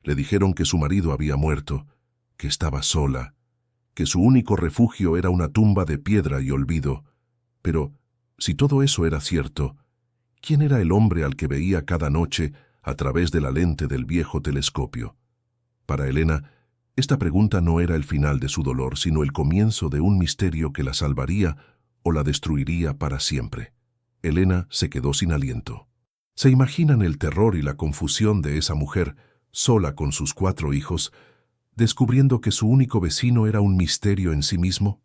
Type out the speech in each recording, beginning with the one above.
Le dijeron que su marido había muerto, que estaba sola, que su único refugio era una tumba de piedra y olvido. Pero, si todo eso era cierto, ¿quién era el hombre al que veía cada noche a través de la lente del viejo telescopio? Para Elena, esta pregunta no era el final de su dolor, sino el comienzo de un misterio que la salvaría o la destruiría para siempre. Elena se quedó sin aliento. ¿Se imaginan el terror y la confusión de esa mujer, sola con sus 4 hijos, descubriendo que su único vecino era un misterio en sí mismo?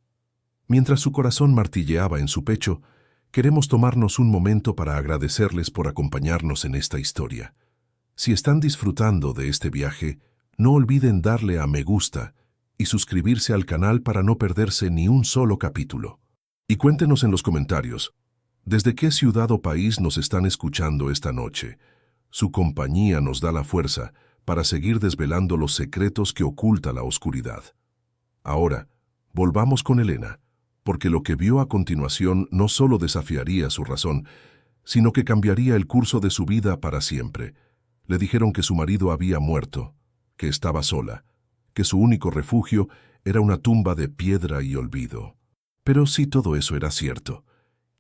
Mientras su corazón martilleaba en su pecho, queremos tomarnos un momento para agradecerles por acompañarnos en esta historia. Si están disfrutando de este viaje, no olviden darle a me gusta y suscribirse al canal para no perderse ni un solo capítulo. Y cuéntenos en los comentarios, ¿desde qué ciudad o país nos están escuchando esta noche? Su compañía nos da la fuerza para seguir desvelando los secretos que oculta la oscuridad. Ahora, volvamos con Elena, porque lo que vio a continuación no solo desafiaría su razón, sino que cambiaría el curso de su vida para siempre. Le dijeron que su marido había muerto, que estaba sola, que su único refugio era una tumba de piedra y olvido. Pero si todo eso era cierto,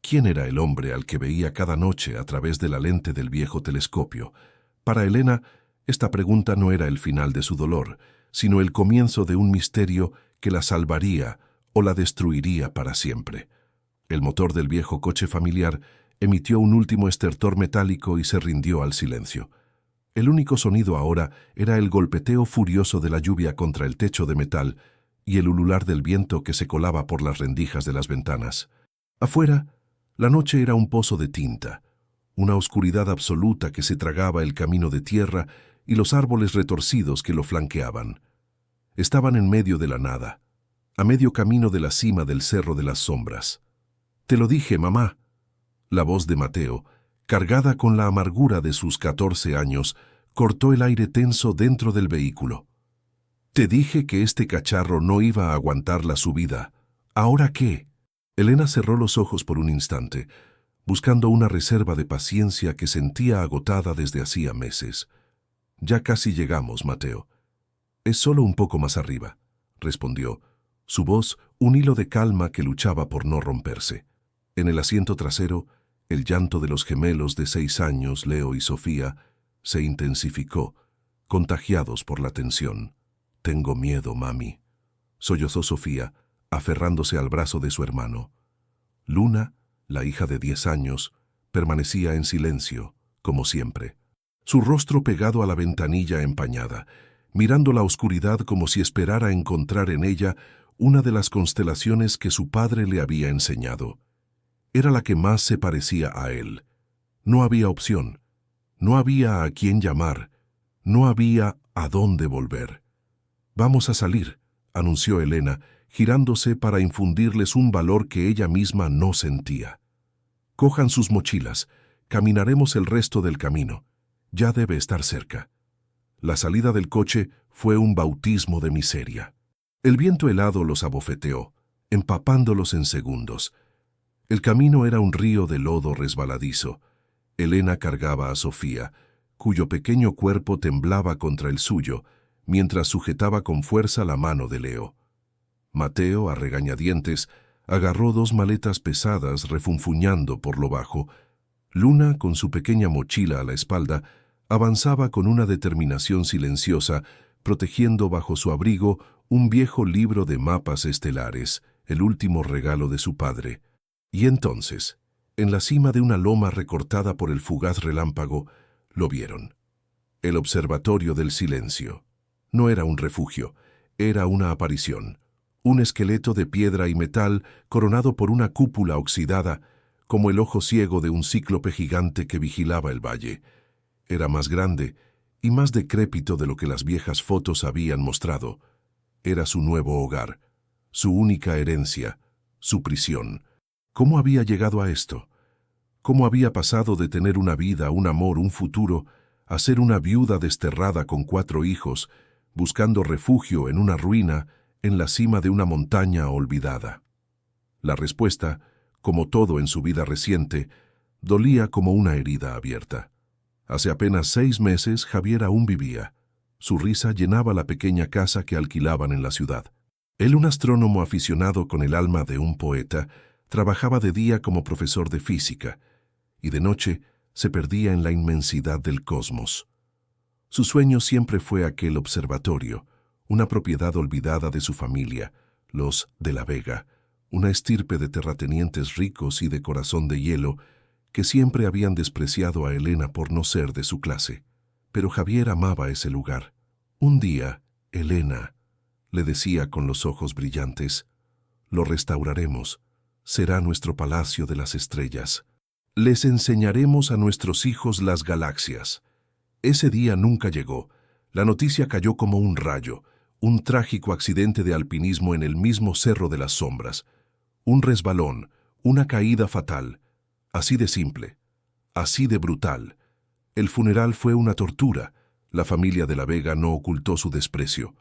¿quién era el hombre al que veía cada noche a través de la lente del viejo telescopio? Para Elena, esta pregunta no era el final de su dolor, sino el comienzo de un misterio que la salvaría o la destruiría para siempre. El motor del viejo coche familiar emitió un último estertor metálico y se rindió al silencio. El único sonido ahora era el golpeteo furioso de la lluvia contra el techo de metal y el ulular del viento que se colaba por las rendijas de las ventanas. Afuera, la noche era un pozo de tinta, una oscuridad absoluta que se tragaba el camino de tierra y los árboles retorcidos que lo flanqueaban. Estaban en medio de la nada, a medio camino de la cima del Cerro de las Sombras. «Te lo dije, mamá». La voz de Mateo, cargada con la amargura de sus 14 años, cortó el aire tenso dentro del vehículo. «Te dije que este cacharro no iba a aguantar la subida. ¿Ahora qué?». Elena cerró los ojos por un instante, buscando una reserva de paciencia que sentía agotada desde hacía meses. «Ya casi llegamos, Mateo». «Es solo un poco más arriba», respondió, su voz un hilo de calma que luchaba por no romperse. En el asiento trasero, el llanto de los gemelos de 6 años, Leo y Sofía, se intensificó, contagiados por la tensión. «Tengo miedo, mami», sollozó Sofía, aferrándose al brazo de su hermano. Luna, la hija de 10 años, permanecía en silencio, como siempre, su rostro pegado a la ventanilla empañada, mirando la oscuridad como si esperara encontrar en ella una de las constelaciones que su padre le había enseñado. Era la que más se parecía a él. No había opción, no había a quién llamar, no había a dónde volver. «Vamos a salir», anunció Elena, girándose para infundirles un valor que ella misma no sentía. «Cojan sus mochilas, caminaremos el resto del camino. Ya debe estar cerca». La salida del coche fue un bautismo de miseria. El viento helado los abofeteó, empapándolos en segundos. El camino era un río de lodo resbaladizo. Elena cargaba a Sofía, cuyo pequeño cuerpo temblaba contra el suyo, mientras sujetaba con fuerza la mano de Leo. Mateo, a regañadientes, agarró 2 maletas pesadas refunfuñando por lo bajo. Luna, con su pequeña mochila a la espalda, avanzaba con una determinación silenciosa, protegiendo bajo su abrigo un viejo libro de mapas estelares, el último regalo de su padre. Y entonces, en la cima de una loma recortada por el fugaz relámpago, lo vieron. El observatorio del silencio. No era un refugio, era una aparición. Un esqueleto de piedra y metal coronado por una cúpula oxidada, como el ojo ciego de un cíclope gigante que vigilaba el valle. Era más grande y más decrépito de lo que las viejas fotos habían mostrado. Era su nuevo hogar, su única herencia, su prisión. ¿Cómo había llegado a esto? ¿Cómo había pasado de tener una vida, un amor, un futuro, a ser una viuda desterrada con 4 hijos, buscando refugio en una ruina en la cima de una montaña olvidada? La respuesta, como todo en su vida reciente, dolía como una herida abierta. Hace apenas 6 meses Javier aún vivía. Su risa llenaba la pequeña casa que alquilaban en la ciudad. Él, un astrónomo aficionado con el alma de un poeta, trabajaba de día como profesor de física y de noche se perdía en la inmensidad del cosmos. Su sueño siempre fue aquel observatorio, una propiedad olvidada de su familia, los de la Vega, una estirpe de terratenientes ricos y de corazón de hielo que siempre habían despreciado a Elena por no ser de su clase. Pero Javier amaba ese lugar. Un día, Elena, le decía con los ojos brillantes, lo restauraremos, será nuestro palacio de las estrellas. Les enseñaremos a nuestros hijos las galaxias. Ese día nunca llegó. La noticia cayó como un rayo, un trágico accidente de alpinismo en el mismo Cerro de las Sombras, un resbalón, una caída fatal, así de simple, así de brutal. El funeral fue una tortura. La familia de la Vega no ocultó su desprecio.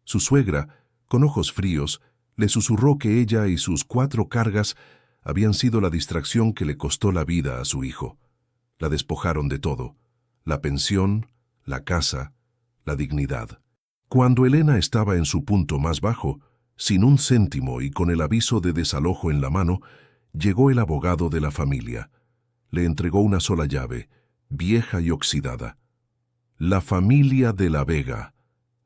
Su suegra, con ojos fríos, le susurró que ella y sus 4 cargas habían sido la distracción que le costó la vida a su hijo. La despojaron de todo, la pensión, la casa, la dignidad. Cuando Elena estaba en su punto más bajo, sin un céntimo y con el aviso de desalojo en la mano, llegó el abogado de la familia. Le entregó una sola llave, vieja y oxidada. «La familia de la Vega»,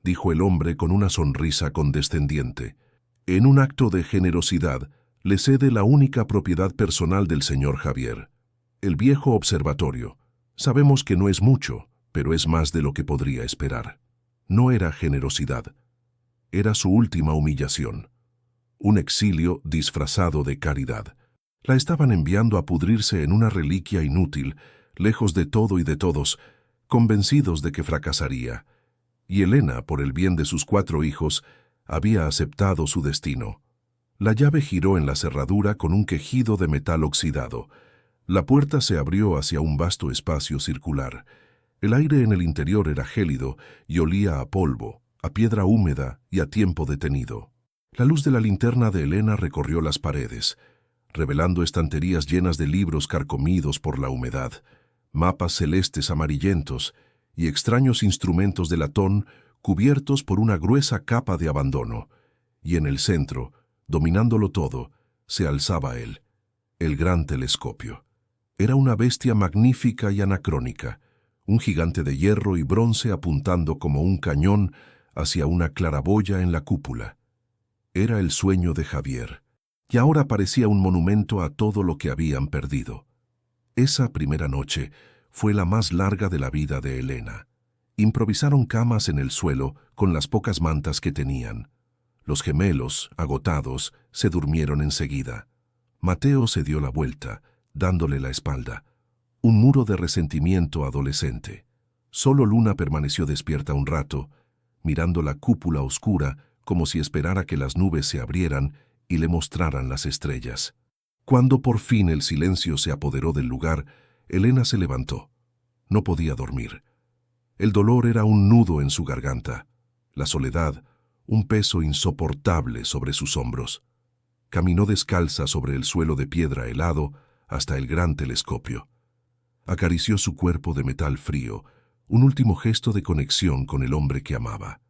dijo el hombre con una sonrisa condescendiente. «En un acto de generosidad, le cede la única propiedad personal del señor Javier. El viejo observatorio. Sabemos que no es mucho, pero es más de lo que podría esperar». No era generosidad. Era su última humillación. Un exilio disfrazado de caridad. La estaban enviando a pudrirse en una reliquia inútil, lejos de todo y de todos, convencidos de que fracasaría. Y Elena, por el bien de sus 4 hijos, había aceptado su destino. La llave giró en la cerradura con un quejido de metal oxidado. La puerta se abrió hacia un vasto espacio circular. El aire en el interior era gélido y olía a polvo, a piedra húmeda y a tiempo detenido. La luz de la linterna de Elena recorrió las paredes, revelando estanterías llenas de libros carcomidos por la humedad, mapas celestes amarillentos y extraños instrumentos de latón cubiertos por una gruesa capa de abandono. Y en el centro, dominándolo todo, se alzaba él, el gran telescopio. Era una bestia magnífica y anacrónica, un gigante de hierro y bronce apuntando como un cañón hacia una claraboya en la cúpula. Era el sueño de Javier, y ahora parecía un monumento a todo lo que habían perdido. Esa primera noche fue la más larga de la vida de Elena. Improvisaron camas en el suelo con las pocas mantas que tenían. Los gemelos, agotados, se durmieron enseguida. Mateo se dio la vuelta, dándole la espalda. Un muro de resentimiento adolescente. Solo Luna permaneció despierta un rato, mirando la cúpula oscura como si esperara que las nubes se abrieran y le mostraran las estrellas. Cuando por fin el silencio se apoderó del lugar, Elena se levantó. No podía dormir. El dolor era un nudo en su garganta, la soledad, un peso insoportable sobre sus hombros. Caminó descalza sobre el suelo de piedra helado hasta el gran telescopio. Acarició su cuerpo de metal frío, un último gesto de conexión con el hombre que amaba.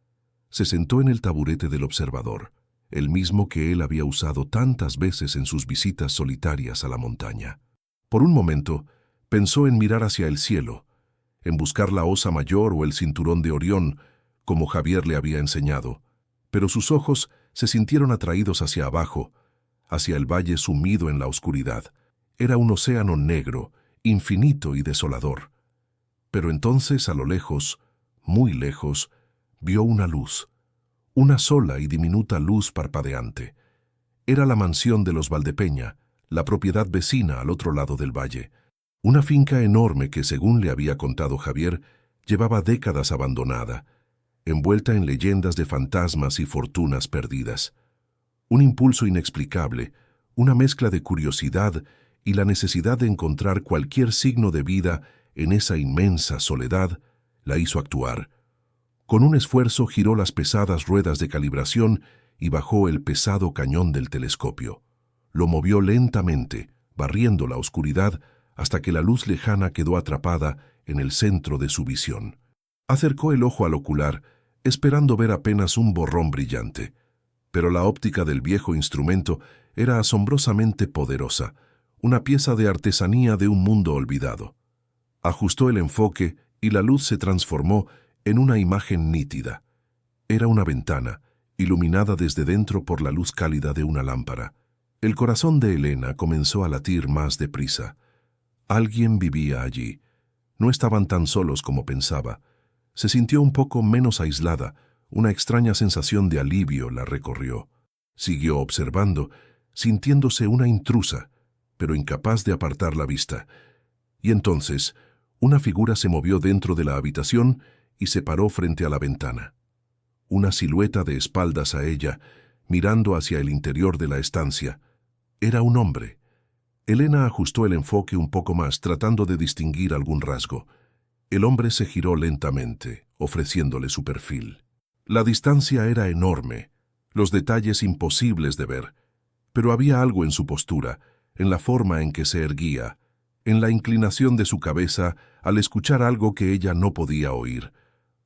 Se sentó en el taburete del observador, el mismo que él había usado tantas veces en sus visitas solitarias a la montaña. Por un momento, pensó en mirar hacia el cielo, en buscar la Osa Mayor o el cinturón de Orión, como Javier le había enseñado, pero sus ojos se sintieron atraídos hacia abajo, hacia el valle sumido en la oscuridad. Era un océano negro, infinito y desolador. Pero entonces, a lo lejos, muy lejos, vio una luz, una sola y diminuta luz parpadeante. Era la mansión de los Valdepeña, la propiedad vecina al otro lado del valle. Una finca enorme que, según le había contado Javier, llevaba décadas abandonada, envuelta en leyendas de fantasmas y fortunas perdidas. Un impulso inexplicable, una mezcla de curiosidad y la necesidad de encontrar cualquier signo de vida en esa inmensa soledad, la hizo actuar. Con un esfuerzo giró las pesadas ruedas de calibración y bajó el pesado cañón del telescopio. Lo movió lentamente, barriendo la oscuridad, hasta que la luz lejana quedó atrapada en el centro de su visión. Acercó el ojo al ocular, esperando ver apenas un borrón brillante. Pero la óptica del viejo instrumento era asombrosamente poderosa, una pieza de artesanía de un mundo olvidado. Ajustó el enfoque y la luz se transformó en una imagen nítida. Era una ventana, iluminada desde dentro por la luz cálida de una lámpara. El corazón de Elena comenzó a latir más deprisa. Alguien vivía allí. No estaban tan solos como pensaba. Se sintió un poco menos aislada. Una extraña sensación de alivio la recorrió. Siguió observando, sintiéndose una intrusa, pero incapaz de apartar la vista. Y entonces, una figura se movió dentro de la habitación y se paró frente a la ventana. Una silueta de espaldas a ella, mirando hacia el interior de la estancia. Era un hombre. Elena ajustó el enfoque un poco más, tratando de distinguir algún rasgo. El hombre se giró lentamente, ofreciéndole su perfil. La distancia era enorme, los detalles imposibles de ver, pero había algo en su postura, en la forma en que se erguía, en la inclinación de su cabeza al escuchar algo que ella no podía oír,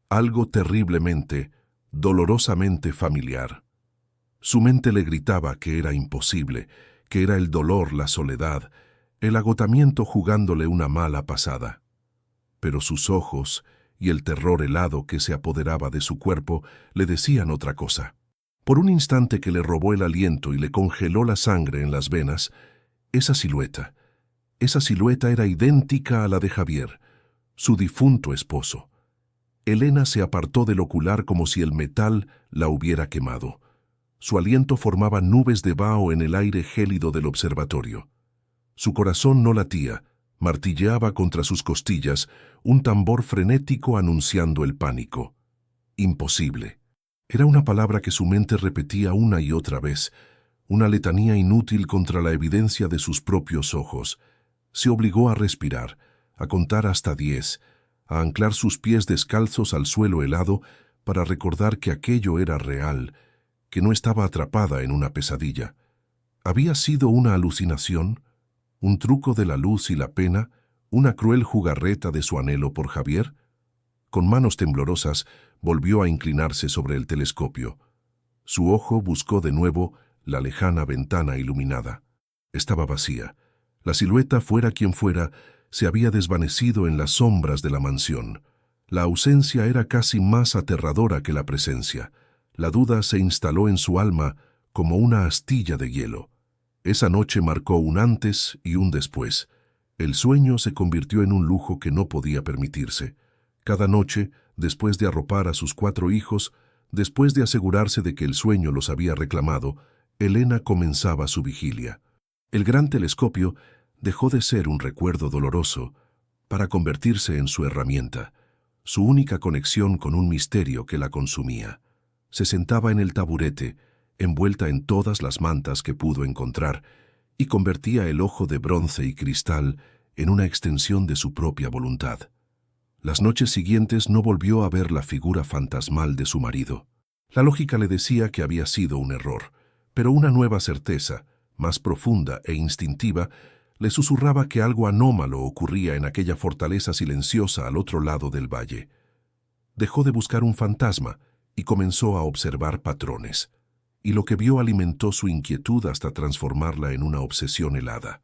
algo terriblemente, dolorosamente familiar. Su mente le gritaba que era imposible, que era el dolor, la soledad, el agotamiento jugándole una mala pasada. Pero sus ojos y el terror helado que se apoderaba de su cuerpo le decían otra cosa. Por un instante que le robó el aliento y le congeló la sangre en las venas, esa silueta era idéntica a la de Javier, su difunto esposo. Elena se apartó del ocular como si el metal la hubiera quemado. Su aliento formaba nubes de vaho en el aire gélido del observatorio. Su corazón no latía, martilleaba contra sus costillas un tambor frenético anunciando el pánico. Imposible. Era una palabra que su mente repetía una y otra vez, una letanía inútil contra la evidencia de sus propios ojos. Se obligó a respirar, a contar hasta 10, a anclar sus pies descalzos al suelo helado para recordar que aquello era real, que no estaba atrapada en una pesadilla. ¿Había sido una alucinación? ¿Un truco de la luz y la pena? ¿Una cruel jugarreta de su anhelo por Javier? Con manos temblorosas, volvió a inclinarse sobre el telescopio. Su ojo buscó de nuevo la lejana ventana iluminada. Estaba vacía. La silueta, fuera quien fuera, se había desvanecido en las sombras de la mansión. La ausencia era casi más aterradora que la presencia. La duda se instaló en su alma como una astilla de hielo. Esa noche marcó un antes y un después. El sueño se convirtió en un lujo que no podía permitirse. Cada noche, después de arropar a sus 4 hijos, después de asegurarse de que el sueño los había reclamado, Elena comenzaba su vigilia. El gran telescopio dejó de ser un recuerdo doloroso para convertirse en su herramienta, su única conexión con un misterio que la consumía. Se sentaba en el taburete, envuelta en todas las mantas que pudo encontrar, y convertía el ojo de bronce y cristal en una extensión de su propia voluntad. Las noches siguientes no volvió a ver la figura fantasmal de su marido. La lógica le decía que había sido un error, pero una nueva certeza, más profunda e instintiva, le susurraba que algo anómalo ocurría en aquella fortaleza silenciosa al otro lado del valle. Dejó de buscar un fantasma y comenzó a observar patrones, y lo que vio alimentó su inquietud hasta transformarla en una obsesión helada.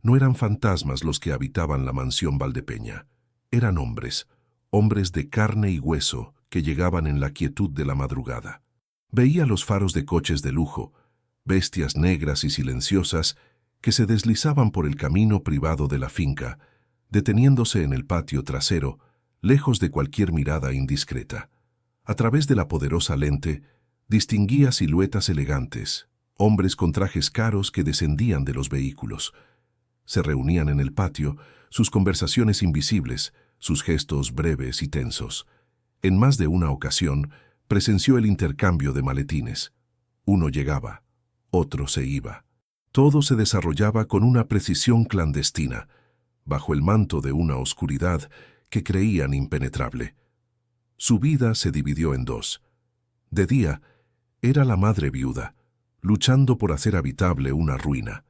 No eran fantasmas los que habitaban la mansión Valdepeña. Eran hombres, hombres de carne y hueso que llegaban en la quietud de la madrugada. Veía los faros de coches de lujo, bestias negras y silenciosas que se deslizaban por el camino privado de la finca, deteniéndose en el patio trasero, lejos de cualquier mirada indiscreta. A través de la poderosa lente, distinguía siluetas elegantes, hombres con trajes caros que descendían de los vehículos. Se reunían en el patio, sus conversaciones invisibles, sus gestos breves y tensos. En más de una ocasión, presenció el intercambio de maletines. Uno llegaba, otro se iba. Todo se desarrollaba con una precisión clandestina, bajo el manto de una oscuridad que creían impenetrable. Su vida se dividió en 2. De día, era la madre viuda, luchando por hacer habitable una ruina.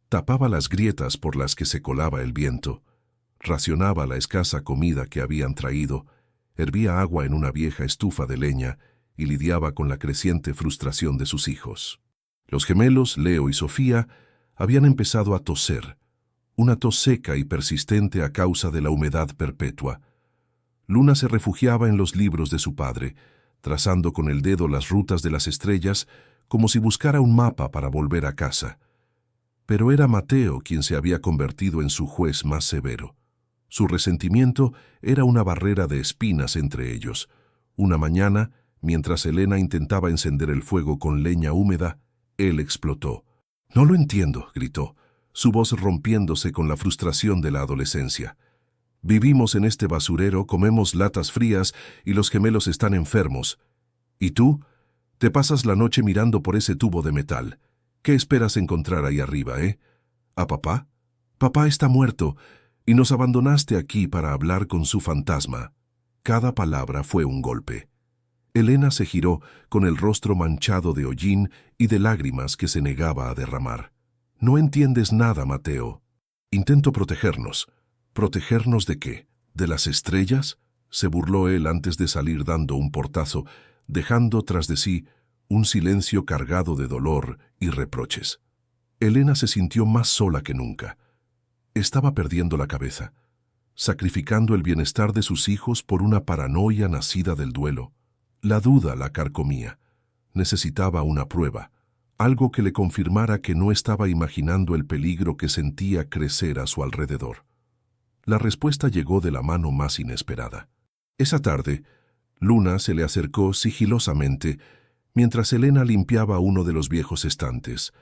Tapaba las grietas por las que se colaba el viento, racionaba la escasa comida que habían traído, Hervía agua en una vieja estufa de leña y lidiaba con la creciente frustración de sus hijos. Los gemelos, Leo y Sofía, habían empezado a toser, una tos seca y persistente a causa de la humedad perpetua. Luna se refugiaba en los libros de su padre, trazando con el dedo las rutas de las estrellas como si buscara un mapa para volver a casa. Pero era Mateo quien se había convertido en su juez más severo. Su resentimiento era una barrera de espinas entre ellos. Una mañana, mientras Elena intentaba encender el fuego con leña húmeda, él explotó. «No lo entiendo», gritó, su voz rompiéndose con la frustración de la adolescencia. «Vivimos en este basurero, comemos latas frías y los gemelos están enfermos. ¿Y tú? Te pasas la noche mirando por ese tubo de metal. ¿Qué esperas encontrar ahí arriba, eh? ¿A papá? Papá está muerto y nos abandonaste aquí para hablar con su fantasma». Cada palabra fue un golpe. Elena se giró con el rostro manchado de hollín y de lágrimas que se negaba a derramar. «No entiendes nada, Mateo. Intento protegernos». «¿Protegernos de qué? ¿De las estrellas?», se burló él antes de salir dando un portazo, dejando tras de sí un silencio cargado de dolor y reproches. Elena se sintió más sola que nunca. Estaba perdiendo la cabeza, sacrificando el bienestar de sus hijos por una paranoia nacida del duelo. La duda la carcomía. Necesitaba una prueba, algo que le confirmara que no estaba imaginando el peligro que sentía crecer a su alrededor. La respuesta llegó de la mano más inesperada. Esa tarde, Luna se le acercó sigilosamente mientras Elena limpiaba uno de los viejos estantes.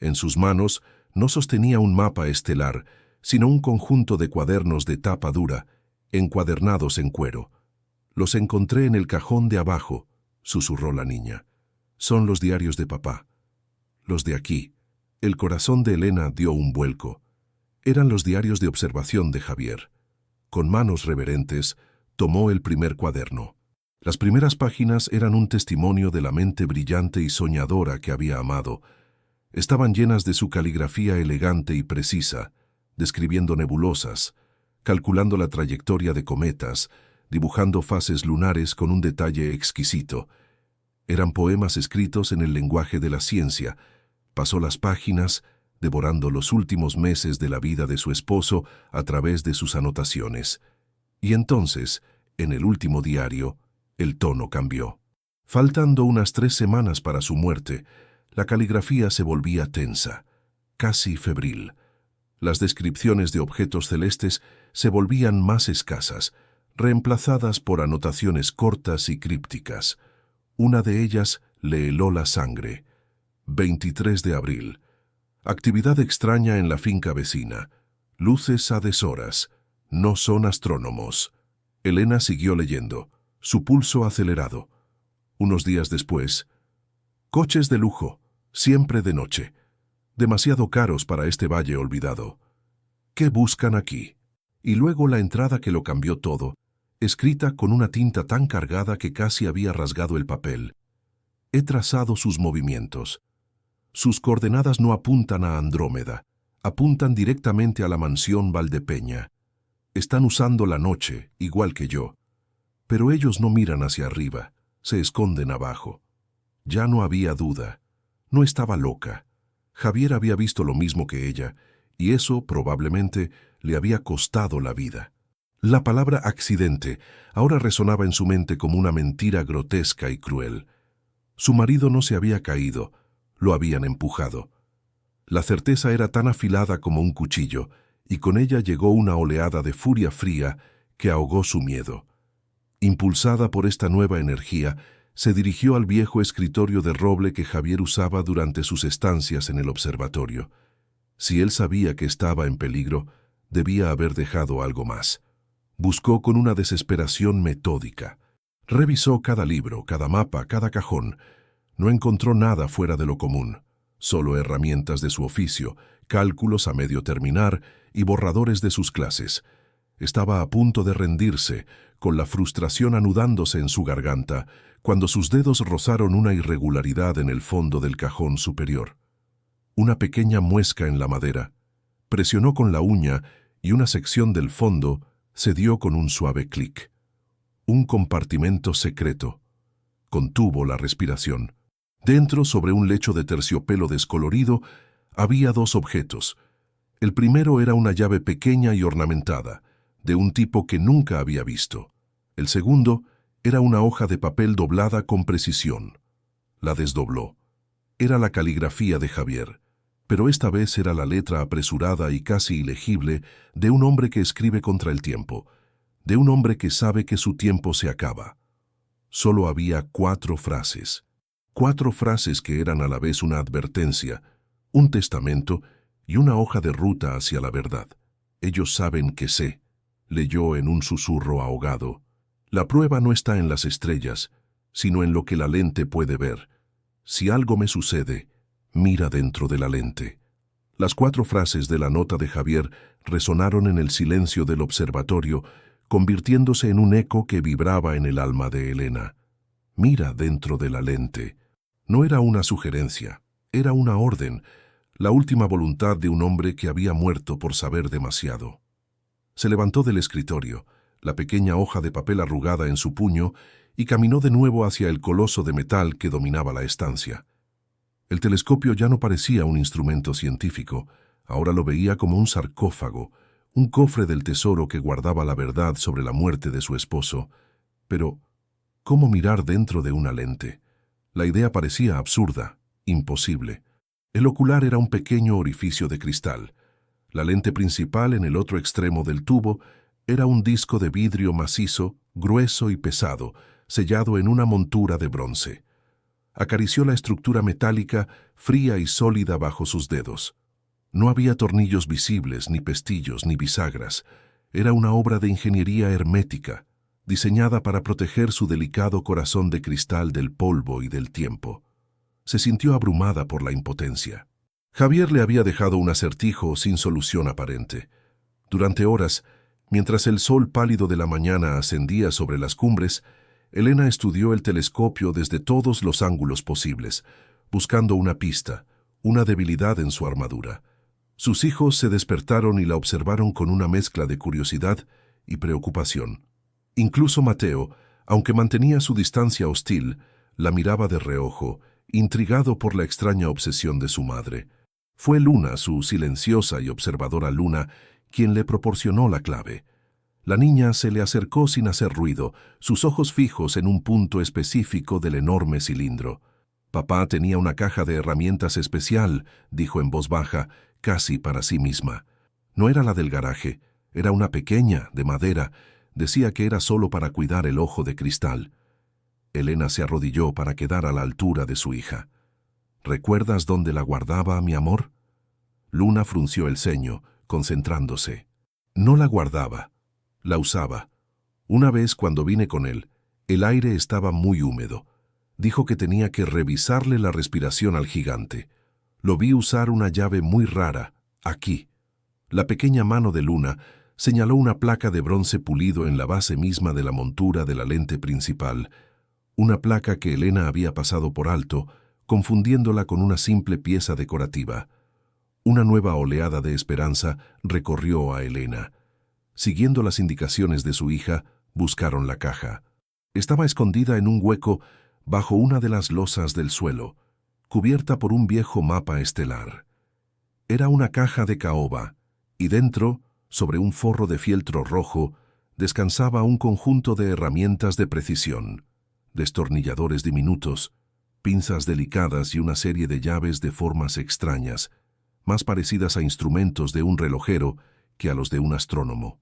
En sus manos no sostenía un mapa estelar, sino un conjunto de cuadernos de tapa dura, encuadernados en cuero. «Los encontré en el cajón de abajo», susurró la niña. «Son los diarios de papá. Los de aquí». El corazón de Elena dio un vuelco. Eran los diarios de observación de Javier. Con manos reverentes, tomó el primer cuaderno. Las primeras páginas eran un testimonio de la mente brillante y soñadora que había amado. Estaban llenas de su caligrafía elegante y precisa, describiendo nebulosas, calculando la trayectoria de cometas, dibujando fases lunares con un detalle exquisito. Eran poemas escritos en el lenguaje de la ciencia. Pasó las páginas, devorando los últimos meses de la vida de su esposo a través de sus anotaciones. Y entonces, en el último diario, el tono cambió. Faltando unas 3 semanas para su muerte, la caligrafía se volvía tensa, casi febril. Las descripciones de objetos celestes se volvían más escasas, reemplazadas por anotaciones cortas y crípticas. Una de ellas le heló la sangre. 23 de abril. Actividad extraña en la finca vecina. Luces a deshoras. No son astrónomos. Elena siguió leyendo, su pulso acelerado. Unos días después, coches de lujo, siempre de noche. Demasiado caros para este valle olvidado. ¿Qué buscan aquí? Y luego la entrada que lo cambió todo, escrita con una tinta tan cargada que casi había rasgado el papel. He trazado sus movimientos. Sus coordenadas no apuntan a Andrómeda, apuntan directamente a la mansión Valdepeña. Están usando la noche, igual que yo. Pero ellos no miran hacia arriba, se esconden abajo. Ya no había duda. No estaba loca. Javier había visto lo mismo que ella, y eso probablemente le había costado la vida. La palabra accidente ahora resonaba en su mente como una mentira grotesca y cruel. Su marido no se había caído, lo habían empujado. La certeza era tan afilada como un cuchillo, y con ella llegó una oleada de furia fría que ahogó su miedo. Impulsada por esta nueva energía, se dirigió al viejo escritorio de roble que Javier usaba durante sus estancias en el observatorio. Si él sabía que estaba en peligro, debía haber dejado algo más. Buscó con una desesperación metódica. Revisó cada libro, cada mapa, cada cajón. No encontró nada fuera de lo común, solo herramientas de su oficio, cálculos a medio terminar y borradores de sus clases. Estaba a punto de rendirse, con la frustración anudándose en su garganta, cuando sus dedos rozaron una irregularidad en el fondo del cajón superior. Una pequeña muesca en la madera. Presionó con la uña y una sección del fondo cedió con un suave clic. Un compartimento secreto. Contuvo la respiración. Dentro, sobre un lecho de terciopelo descolorido, había dos objetos. El primero era una llave pequeña y ornamentada, de un tipo que nunca había visto. El segundo era una hoja de papel doblada con precisión. La desdobló. Era la caligrafía de Javier, pero esta vez era la letra apresurada y casi ilegible de un hombre que escribe contra el tiempo, de un hombre que sabe que su tiempo se acaba. Solo había 4 frases. 4 frases que eran a la vez una advertencia, un testamento y una hoja de ruta hacia la verdad. Ellos saben que sé, leyó en un susurro ahogado. La prueba no está en las estrellas, sino en lo que la lente puede ver. Si algo me sucede, mira dentro de la lente. Las 4 frases de la nota de Javier resonaron en el silencio del observatorio, convirtiéndose en un eco que vibraba en el alma de Elena. Mira dentro de la lente. No era una sugerencia, era una orden, la última voluntad de un hombre que había muerto por saber demasiado. Se levantó del escritorio, la pequeña hoja de papel arrugada en su puño, y caminó de nuevo hacia el coloso de metal que dominaba la estancia. El telescopio ya no parecía un instrumento científico, ahora lo veía como un sarcófago, un cofre del tesoro que guardaba la verdad sobre la muerte de su esposo. Pero, ¿cómo mirar dentro de una lente? La idea parecía absurda, imposible. El ocular era un pequeño orificio de cristal. La lente principal, en el otro extremo del tubo, era un disco de vidrio macizo, grueso y pesado, sellado en una montura de bronce. Acarició la estructura metálica, fría y sólida bajo sus dedos. No había tornillos visibles, ni pestillos, ni bisagras. Era una obra de ingeniería hermética, diseñada para proteger su delicado corazón de cristal del polvo y del tiempo. Se sintió abrumada por la impotencia. Javier le había dejado un acertijo sin solución aparente. Durante horas, mientras el sol pálido de la mañana ascendía sobre las cumbres, Elena estudió el telescopio desde todos los ángulos posibles, buscando una pista, una debilidad en su armadura. Sus hijos se despertaron y la observaron con una mezcla de curiosidad y preocupación. Incluso Mateo, aunque mantenía su distancia hostil, la miraba de reojo, intrigado por la extraña obsesión de su madre. Fue Luna, su silenciosa y observadora Luna, quien le proporcionó la clave. La niña se le acercó sin hacer ruido, sus ojos fijos en un punto específico del enorme cilindro. «Papá tenía una caja de herramientas especial», dijo en voz baja, casi para sí misma. No era la del garaje, era una pequeña, de madera. Decía que era solo para cuidar el ojo de cristal. Elena se arrodilló para quedar a la altura de su hija. «¿Recuerdas dónde la guardaba, mi amor?» Luna frunció el ceño, concentrándose. No la guardaba, la usaba. Una vez cuando vine con él, el aire estaba muy húmedo. Dijo que tenía que revisarle la respiración al gigante. Lo vi usar una llave muy rara, aquí. La pequeña mano de Luna señaló una placa de bronce pulido en la base misma de la montura de la lente principal, una placa que Elena había pasado por alto, confundiéndola con una simple pieza decorativa. Una nueva oleada de esperanza recorrió a Elena. Siguiendo las indicaciones de su hija, buscaron la caja. Estaba escondida en un hueco bajo una de las losas del suelo, cubierta por un viejo mapa estelar. Era una caja de caoba, y dentro, sobre un forro de fieltro rojo, descansaba un conjunto de herramientas de precisión, destornilladores diminutos, pinzas delicadas y una serie de llaves de formas extrañas, más parecidas a instrumentos de un relojero que a los de un astrónomo.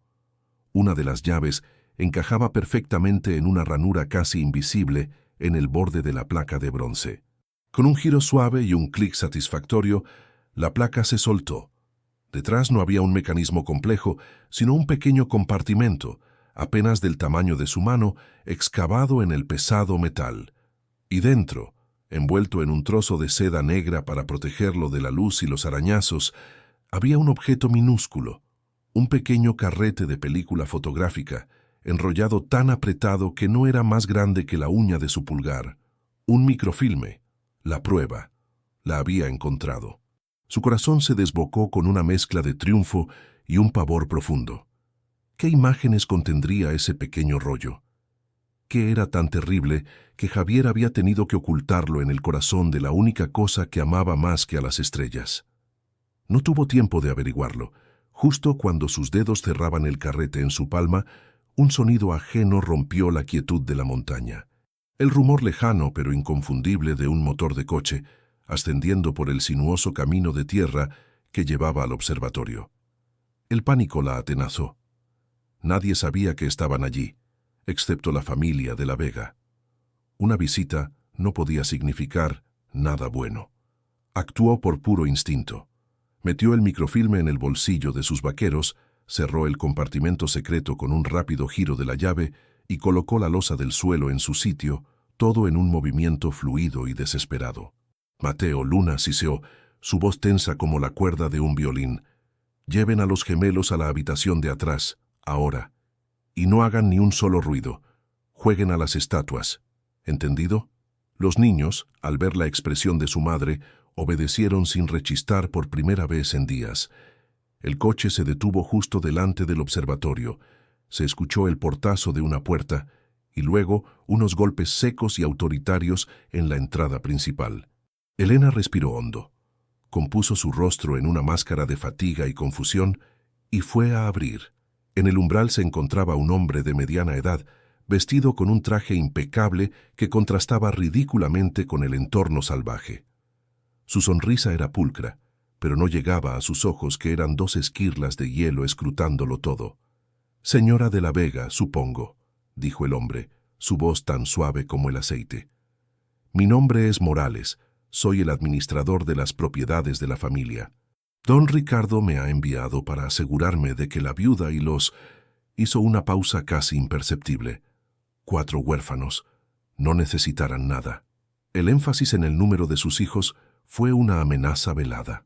Una de las llaves encajaba perfectamente en una ranura casi invisible en el borde de la placa de bronce. Con un giro suave y un clic satisfactorio, la placa se soltó. Detrás no había un mecanismo complejo, sino un pequeño compartimento, apenas del tamaño de su mano, excavado en el pesado metal. Y dentro, envuelto en un trozo de seda negra para protegerlo de la luz y los arañazos, había un objeto minúsculo, un pequeño carrete de película fotográfica, enrollado tan apretado que no era más grande que la uña de su pulgar. Un microfilme, la prueba, la había encontrado. Su corazón se desbocó con una mezcla de triunfo y un pavor profundo. ¿Qué imágenes contendría ese pequeño rollo? ¿Qué era tan terrible que Javier había tenido que ocultarlo en el corazón de la única cosa que amaba más que a las estrellas? No tuvo tiempo de averiguarlo. Justo cuando sus dedos cerraban el carrete en su palma, un sonido ajeno rompió la quietud de la montaña. El rumor lejano pero inconfundible de un motor de coche, ascendiendo por el sinuoso camino de tierra que llevaba al observatorio. El pánico la atenazó. Nadie sabía que estaban allí, excepto la familia de la Vega. Una visita no podía significar nada bueno. Actuó por puro instinto. Metió el microfilme en el bolsillo de sus vaqueros, cerró el compartimento secreto con un rápido giro de la llave y colocó la losa del suelo en su sitio, todo en un movimiento fluido y desesperado. Mateo Luna siseó, su voz tensa como la cuerda de un violín. Lleven a los gemelos a la habitación de atrás, ahora. Y no hagan ni un solo ruido. Jueguen a las estatuas. ¿Entendido? Los niños, al ver la expresión de su madre, obedecieron sin rechistar por primera vez en días. El coche se detuvo justo delante del observatorio. Se escuchó el portazo de una puerta y luego unos golpes secos y autoritarios en la entrada principal. Elena respiró hondo. Compuso su rostro en una máscara de fatiga y confusión y fue a abrir. En el umbral se encontraba un hombre de mediana edad, vestido con un traje impecable que contrastaba ridículamente con el entorno salvaje. Su sonrisa era pulcra, pero no llegaba a sus ojos, que eran dos esquirlas de hielo escrutándolo todo. «Señora de la Vega, supongo», dijo el hombre, su voz tan suave como el aceite. «Mi nombre es Morales, soy el administrador de las propiedades de la familia. Don Ricardo me ha enviado para asegurarme de que la viuda y los...» Hizo una pausa casi imperceptible. 4 huérfanos. No necesitarán nada. El énfasis en el número de sus hijos fue una amenaza velada.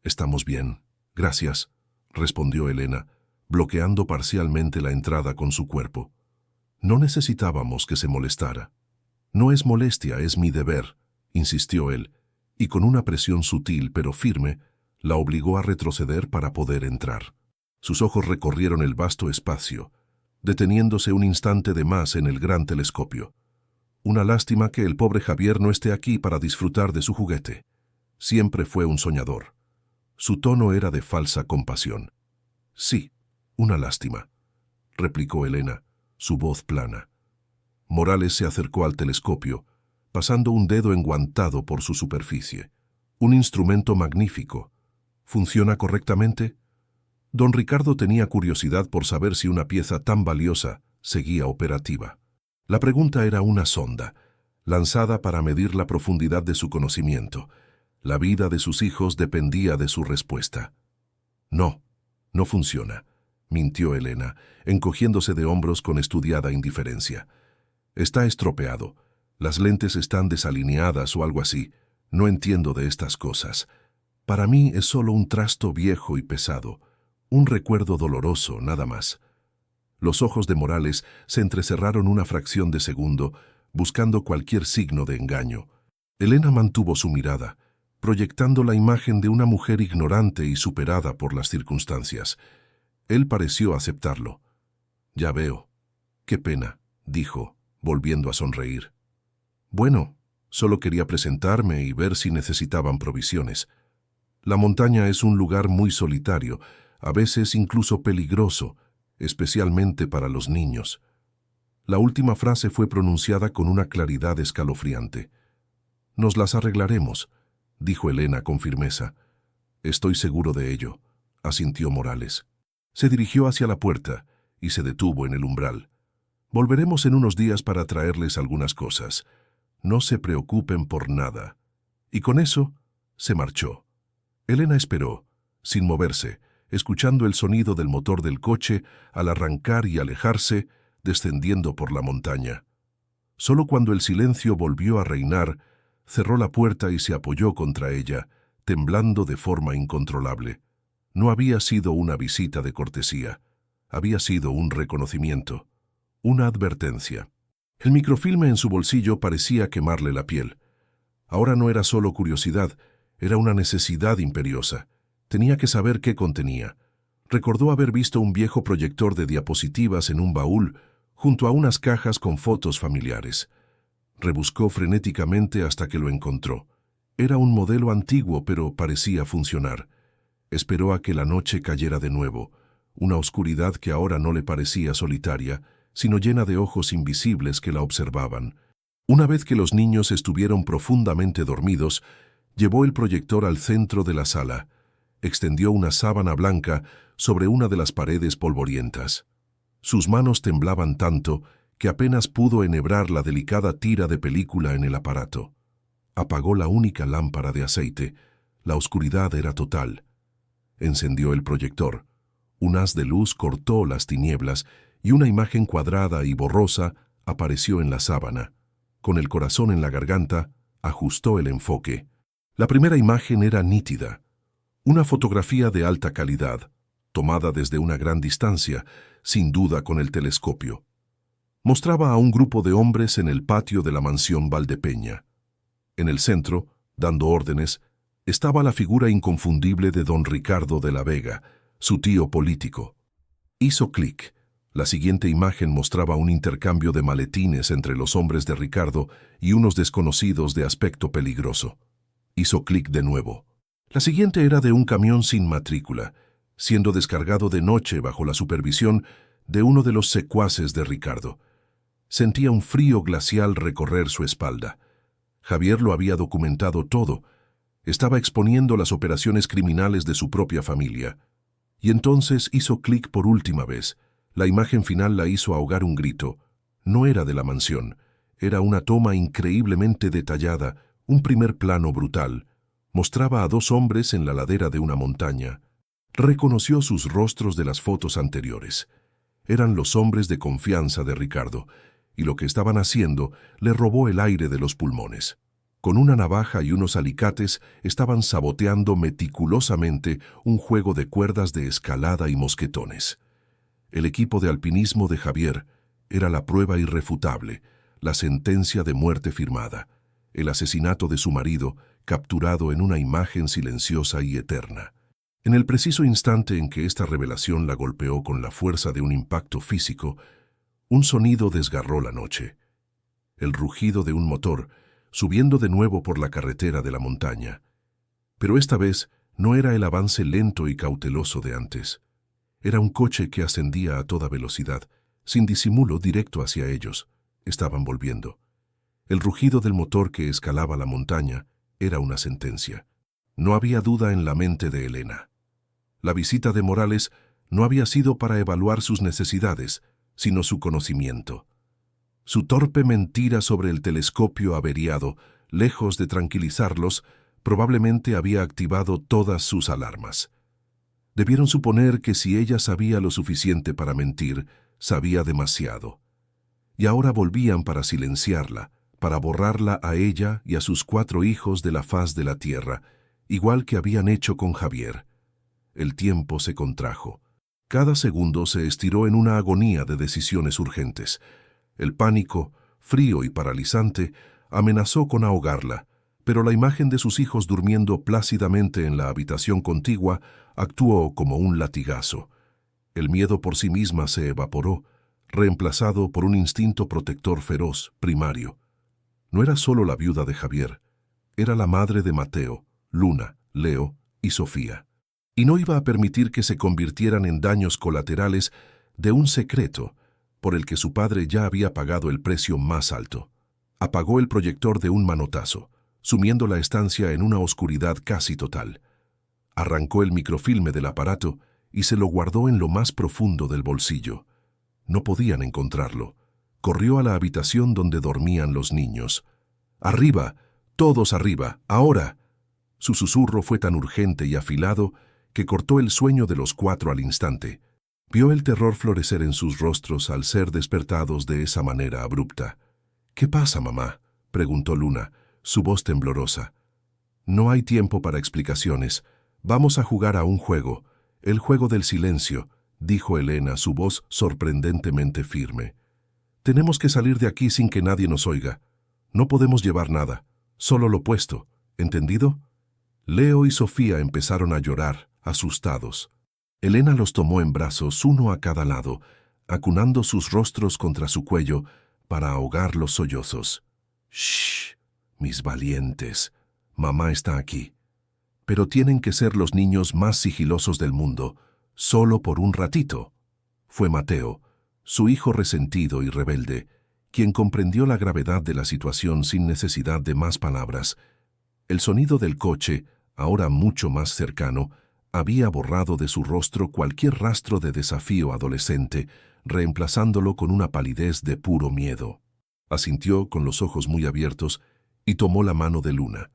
«Estamos bien, gracias», respondió Elena, bloqueando parcialmente la entrada con su cuerpo. «No necesitábamos que se molestara». «No es molestia, es mi deber», insistió él, y con una presión sutil pero firme, la obligó a retroceder para poder entrar. Sus ojos recorrieron el vasto espacio, deteniéndose un instante de más en el gran telescopio. «Una lástima que el pobre Javier no esté aquí para disfrutar de su juguete. Siempre fue un soñador». Su tono era de falsa compasión. «Sí, una lástima», replicó Elena, su voz plana. Morales se acercó al telescopio, pasando un dedo enguantado por su superficie. «Un instrumento magnífico. ¿Funciona correctamente?» Don Ricardo tenía curiosidad por saber si una pieza tan valiosa seguía operativa. La pregunta era una sonda, lanzada para medir la profundidad de su conocimiento. La vida de sus hijos dependía de su respuesta. «No, no funciona», mintió Elena, encogiéndose de hombros con estudiada indiferencia. «Está estropeado. Las lentes están desalineadas o algo así. No entiendo de estas cosas. Para mí es solo un trasto viejo y pesado, un recuerdo doloroso, nada más». Los ojos de Morales se entrecerraron una fracción de segundo, buscando cualquier signo de engaño. Elena mantuvo su mirada, proyectando la imagen de una mujer ignorante y superada por las circunstancias. Él pareció aceptarlo. «Ya veo. Qué pena», dijo, volviendo a sonreír. «Bueno, solo quería presentarme y ver si necesitaban provisiones. La montaña es un lugar muy solitario, a veces incluso peligroso, especialmente para los niños». La última frase fue pronunciada con una claridad escalofriante. «Nos las arreglaremos», dijo Elena con firmeza. «Estoy seguro de ello», asintió Morales. Se dirigió hacia la puerta y se detuvo en el umbral. «Volveremos en unos días para traerles algunas cosas. No se preocupen por nada». Y con eso se marchó. Elena esperó, sin moverse, escuchando el sonido del motor del coche al arrancar y alejarse, descendiendo por la montaña. Solo cuando el silencio volvió a reinar, cerró la puerta y se apoyó contra ella, temblando de forma incontrolable. No había sido una visita de cortesía, había sido un reconocimiento, una advertencia. El microfilme en su bolsillo parecía quemarle la piel. Ahora no era solo curiosidad, era una necesidad imperiosa. Tenía que saber qué contenía. Recordó haber visto un viejo proyector de diapositivas en un baúl junto a unas cajas con fotos familiares. Rebuscó frenéticamente hasta que lo encontró. Era un modelo antiguo, pero parecía funcionar. Esperó a que la noche cayera de nuevo, una oscuridad que ahora no le parecía solitaria, sino llena de ojos invisibles que la observaban. Una vez que los niños estuvieron profundamente dormidos, llevó el proyector al centro de la sala. Extendió una sábana blanca sobre una de las paredes polvorientas. Sus manos temblaban tanto que apenas pudo enhebrar la delicada tira de película en el aparato. Apagó la única lámpara de aceite. La oscuridad era total. Encendió el proyector. Un haz de luz cortó las tinieblas y una imagen cuadrada y borrosa apareció en la sábana. Con el corazón en la garganta, ajustó el enfoque. La primera imagen era nítida. Una fotografía de alta calidad, tomada desde una gran distancia, sin duda con el telescopio. Mostraba a un grupo de hombres en el patio de la mansión Valdepeña. En el centro, dando órdenes, estaba la figura inconfundible de don Ricardo de la Vega, su tío político. Hizo clic. La siguiente imagen mostraba un intercambio de maletines entre los hombres de Ricardo y unos desconocidos de aspecto peligroso. Hizo clic de nuevo. La siguiente era de un camión sin matrícula, siendo descargado de noche bajo la supervisión de uno de los secuaces de Ricardo. Sentía un frío glacial recorrer su espalda. Javier lo había documentado todo. Estaba exponiendo las operaciones criminales de su propia familia. Y entonces hizo clic por última vez. La imagen final la hizo ahogar un grito. No era de la mansión. Era una toma increíblemente detallada, un primer plano brutal. Mostraba a dos hombres en la ladera de una montaña. Reconoció sus rostros de las fotos anteriores. Eran los hombres de confianza de Ricardo, y lo que estaban haciendo le robó el aire de los pulmones. Con una navaja y unos alicates estaban saboteando meticulosamente un juego de cuerdas de escalada y mosquetones. El equipo de alpinismo de Javier era la prueba irrefutable, la sentencia de muerte firmada, el asesinato de su marido capturado en una imagen silenciosa y eterna. En el preciso instante en que esta revelación la golpeó con la fuerza de un impacto físico, un sonido desgarró la noche. El rugido de un motor, subiendo de nuevo por la carretera de la montaña. Pero esta vez no era el avance lento y cauteloso de antes. Era un coche que ascendía a toda velocidad, sin disimulo directo hacia ellos. Estaban volviendo. El rugido del motor que escalaba la montaña era una sentencia. No había duda en la mente de Elena. La visita de Morales no había sido para evaluar sus necesidades, sino su conocimiento. Su torpe mentira sobre el telescopio averiado, lejos de tranquilizarlos, probablemente había activado todas sus alarmas. Debieron suponer que si ella sabía lo suficiente para mentir, sabía demasiado. Y ahora volvían para silenciarla, para borrarla a ella y a sus 4 hijos de la faz de la tierra, igual que habían hecho con Javier. El tiempo se contrajo. Cada segundo se estiró en una agonía de decisiones urgentes. El pánico, frío y paralizante, amenazó con ahogarla, pero la imagen de sus hijos durmiendo plácidamente en la habitación contigua actuó como un latigazo. El miedo por sí misma se evaporó, reemplazado por un instinto protector feroz, primario. No era solo la viuda de Javier, era la madre de Mateo, Luna, Leo y Sofía. Y no iba a permitir que se convirtieran en daños colaterales de un secreto por el que su padre ya había pagado el precio más alto. Apagó el proyector de un manotazo, sumiendo la estancia en una oscuridad casi total. Arrancó el microfilme del aparato y se lo guardó en lo más profundo del bolsillo. No podían encontrarlo. Corrió a la habitación donde dormían los niños. ¡Arriba! ¡Todos arriba! ¡Ahora! Su susurro fue tan urgente y afilado que cortó el sueño de los 4 al instante. Vio el terror florecer en sus rostros al ser despertados de esa manera abrupta. «¿Qué pasa, mamá?», preguntó Luna, su voz temblorosa. «No hay tiempo para explicaciones. Vamos a jugar a un juego, el juego del silencio», dijo Elena, su voz sorprendentemente firme. «Tenemos que salir de aquí sin que nadie nos oiga. No podemos llevar nada, solo lo puesto. ¿Entendido?». Leo y Sofía empezaron a llorar, asustados. Elena los tomó en brazos, uno a cada lado, acunando sus rostros contra su cuello para ahogar los sollozos. «Shh, mis valientes. Mamá está aquí. Pero tienen que ser los niños más sigilosos del mundo, solo por un ratito». Fue Mateo, su hijo resentido y rebelde, quien comprendió la gravedad de la situación sin necesidad de más palabras. El sonido del coche, ahora mucho más cercano, había borrado de su rostro cualquier rastro de desafío adolescente, reemplazándolo con una palidez de puro miedo. Asintió con los ojos muy abiertos y tomó la mano de Luna.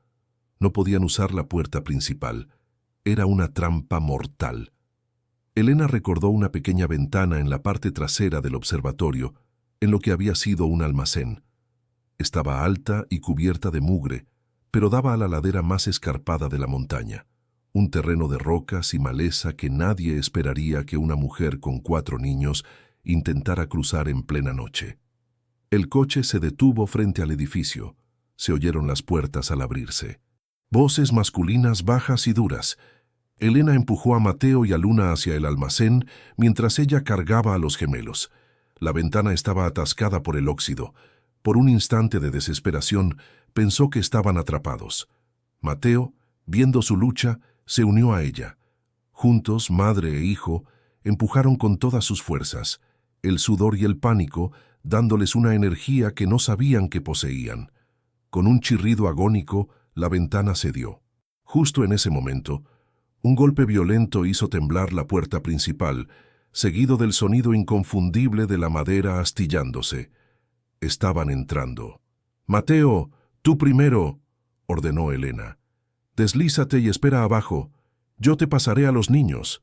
No podían usar la puerta principal. Era una trampa mortal. Elena recordó una pequeña ventana en la parte trasera del observatorio, en lo que había sido un almacén. Estaba alta y cubierta de mugre, pero daba a la ladera más escarpada de la montaña, un terreno de rocas y maleza que nadie esperaría que una mujer con 4 niños intentara cruzar en plena noche. El coche se detuvo frente al edificio. Se oyeron las puertas al abrirse. Voces masculinas bajas y duras. Elena empujó a Mateo y a Luna hacia el almacén mientras ella cargaba a los gemelos. La ventana estaba atascada por el óxido. Por un instante de desesperación, pensó que estaban atrapados. Mateo, viendo su lucha, se unió a ella. Juntos, madre e hijo, empujaron con todas sus fuerzas, el sudor y el pánico dándoles una energía que no sabían que poseían. Con un chirrido agónico, la ventana cedió. Justo en ese momento, un golpe violento hizo temblar la puerta principal, seguido del sonido inconfundible de la madera astillándose. Estaban entrando. «Mateo, tú primero», ordenó Elena. «Deslízate y espera abajo. Yo te pasaré a los niños».